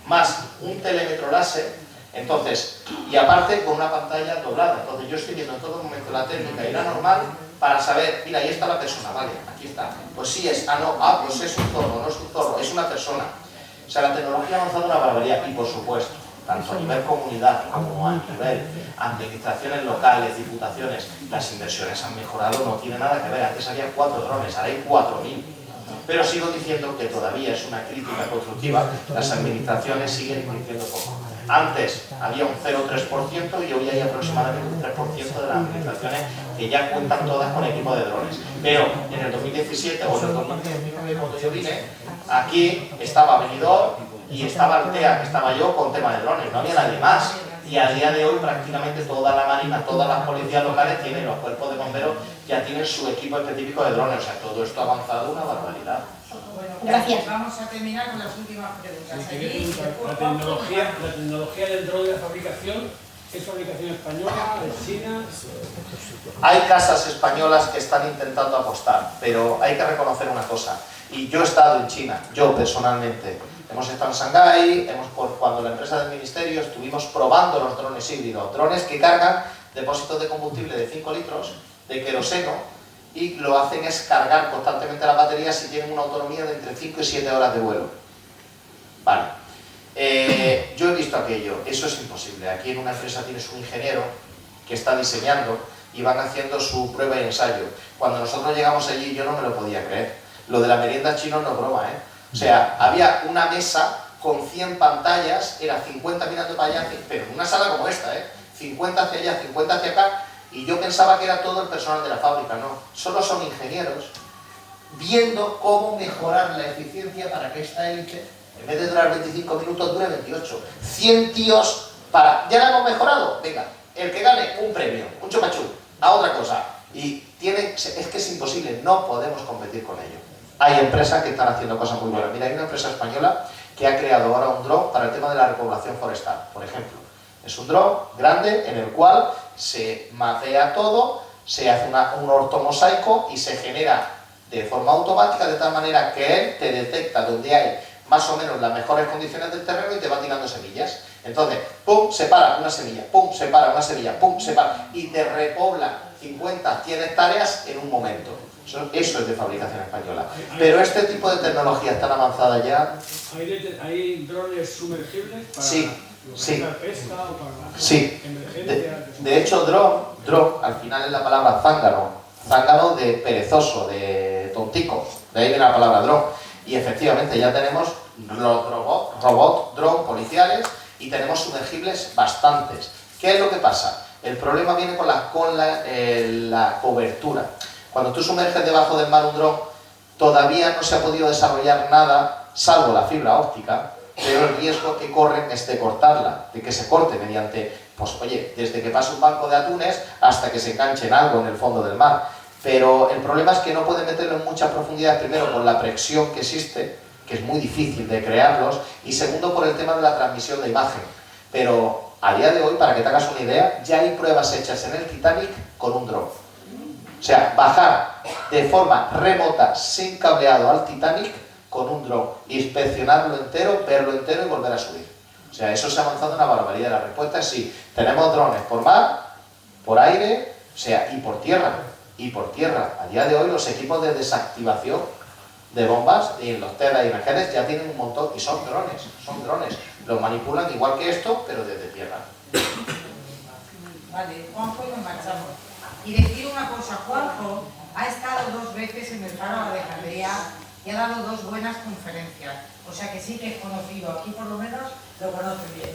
Más un telémetro láser. Entonces, y aparte con una pantalla doblada, entonces yo estoy viendo en todo momento la técnica y la normal para saber, mira, ahí está la persona, vale, aquí está, pues sí es, pues es un zorro, no es un zorro, es una persona. O sea, la tecnología ha avanzado una barbaridad y por supuesto, tanto a nivel comunidad como a nivel administraciones locales, diputaciones, las inversiones han mejorado, no tiene nada que ver, antes había 4 drones, ahora hay 4.000. Pero sigo diciendo que todavía es una crítica constructiva, las administraciones siguen invirtiendo poco. Antes había un 0,3% y hoy hay aproximadamente un 3% de las administraciones que ya cuentan todas con equipo de drones. Pero en el 2017 o en el 2019, cuando yo vine, aquí estaba Benidorm y estaba Altea, que estaba yo con tema de drones, no había nadie más. Y a día de hoy prácticamente toda la marina, todas las policías locales tienen, los cuerpos de bomberos ya tienen su equipo específico de drones. O sea, todo esto ha avanzado una barbaridad. Bueno, gracias. Vamos a terminar con las últimas preguntas. La tecnología del dron de la fabricación, ¿es fabricación española, es china? Hay casas españolas que están intentando apostar, pero hay que reconocer una cosa. Y yo he estado en China, yo personalmente. Hemos estado en Shanghái, cuando la empresa del ministerio estuvimos probando los drones híbridos, drones que cargan depósitos de combustible de 5 litros de queroseno y lo hacen es cargar constantemente las baterías y tienen una autonomía de entre 5 y 7 horas de vuelo. Vale. Yo he visto aquello, eso es imposible. Aquí en una empresa tienes un ingeniero que está diseñando y van haciendo su prueba y ensayo. Cuando nosotros llegamos allí yo no me lo podía creer. Lo de la merienda chino no es broma, ¿eh? O sea, había una mesa con 100 pantallas, era 50 mirando para allá, pero en una sala como esta, 50 hacia allá, 50 hacia acá, y yo pensaba que era todo el personal de la fábrica, no. Solo son ingenieros viendo cómo mejorar la eficiencia para que esta élite, en vez de durar 25 minutos, dure 28. 100 tíos para... ¿Ya la hemos mejorado? Venga, el que gane un premio, un chupachú, a otra cosa. Y es que es imposible, no podemos competir con ello. Hay empresas que están haciendo cosas muy buenas. Mira, hay una empresa española que ha creado ahora un dron para el tema de la repoblación forestal, por ejemplo. Es un dron grande en el cual se mapea todo, se hace un ortomosaico y se genera de forma automática de tal manera que él te detecta donde hay más o menos las mejores condiciones del terreno y te va tirando semillas. Entonces, pum, separa una semilla, pum, separa una semilla, pum, separa y te repobla 50, 100 hectáreas en un momento. Eso es de fabricación española. Pero este tipo de tecnologías tan avanzadas ya... ¿Hay drones sumergibles para pesca o para emergencias? De hecho, dron, al final es la palabra zángano de perezoso, de tontico. De ahí viene la palabra dron. Y efectivamente ya tenemos los robots, dron policiales y tenemos sumergibles bastantes. ¿Qué es lo que pasa? El problema viene con la cobertura. Cuando tú sumerges debajo del mar un dron, todavía no se ha podido desarrollar nada, salvo la fibra óptica, pero el riesgo que corren es de cortarla, de que se corte mediante, pues oye, desde que pasa un banco de atunes hasta que se enganche en algo en el fondo del mar. Pero el problema es que no pueden meterlo en mucha profundidad, primero por la presión que existe, que es muy difícil de crearlos, y segundo por el tema de la transmisión de imagen. Pero a día de hoy, para que te hagas una idea, ya hay pruebas hechas en el Titanic con un dron. O sea, bajar de forma remota, sin cableado al Titanic, con un dron, inspeccionarlo entero, verlo entero y volver a subir. O sea, eso se ha avanzado una barbaridad. La respuesta es sí. Tenemos drones por mar, por aire, o sea, y por tierra. Y por tierra. A día de hoy los equipos de desactivación de bombas y en los TEDA y Imagenes ya tienen un montón, y son drones, los manipulan igual que esto, pero desde tierra. Vale, Juanjo, y nos marchamos. Y decir una cosa, Juanjo ha estado 2 veces en el Faro de Alejandría y ha dado 2 buenas conferencias, o sea que sí que es conocido, aquí por lo menos lo conoce bien.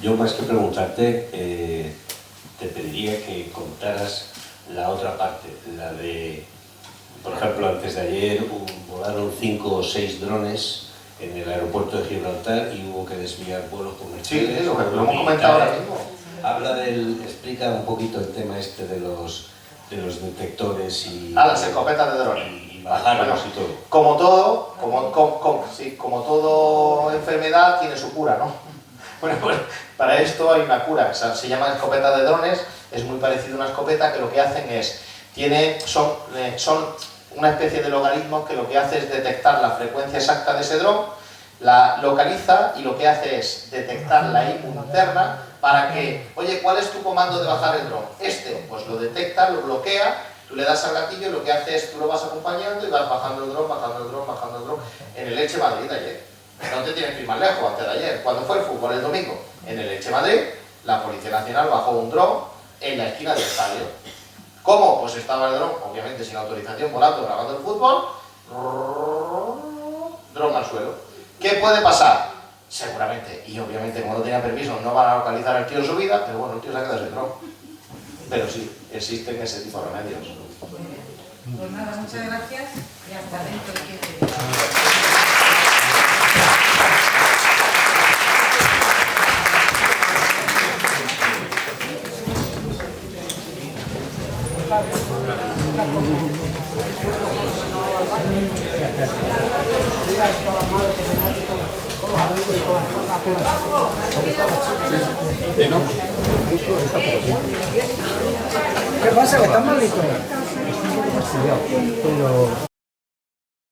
Yo más que preguntarte, te pediría que contaras la otra parte, la de, por ejemplo, antes de ayer volaron 5 o 6 drones en el aeropuerto de Gibraltar y hubo que desviar vuelos comerciales. Sí, lo hemos comentado ahora mismo. Explica un poquito el tema este de los detectores y... las escopetas de drones. Y bajarlos y todo. Como todo, como todo enfermedad tiene su cura, ¿no? Bueno, pues para esto hay una cura, se llama escopeta de drones, es muy parecido a una escopeta que lo que hacen es, son una especie de logaritmos que lo que hace es detectar la frecuencia exacta de ese dron, la localiza y lo que hace es detectar la IMU interna para que, oye, ¿cuál es tu comando de bajar el dron? Pues lo detecta, lo bloquea, tú le das al gatillo y lo que hace es, tú lo vas acompañando y vas bajando el dron, bajando el dron, bajando el dron. En el Elche Madrid ayer, no te tienes que ir más lejos, antes de ayer, cuando fue el fútbol el domingo, en el Elche Madrid, la Policía Nacional bajó un dron en la esquina del estadio. ¿Cómo? Pues estaba el dron, obviamente sin autorización, volando, grabando el fútbol, dron al suelo. ¿Qué puede pasar? Seguramente, y obviamente como no tenía permiso no van a localizar al tío en su vida, pero bueno, el tío se ha quedado sin dron. Pero sí, existen ese tipo de remedios. Pues nada, muchas gracias y hasta dentro de 15 días. ¿Qué pasa? ¿Que están malitos?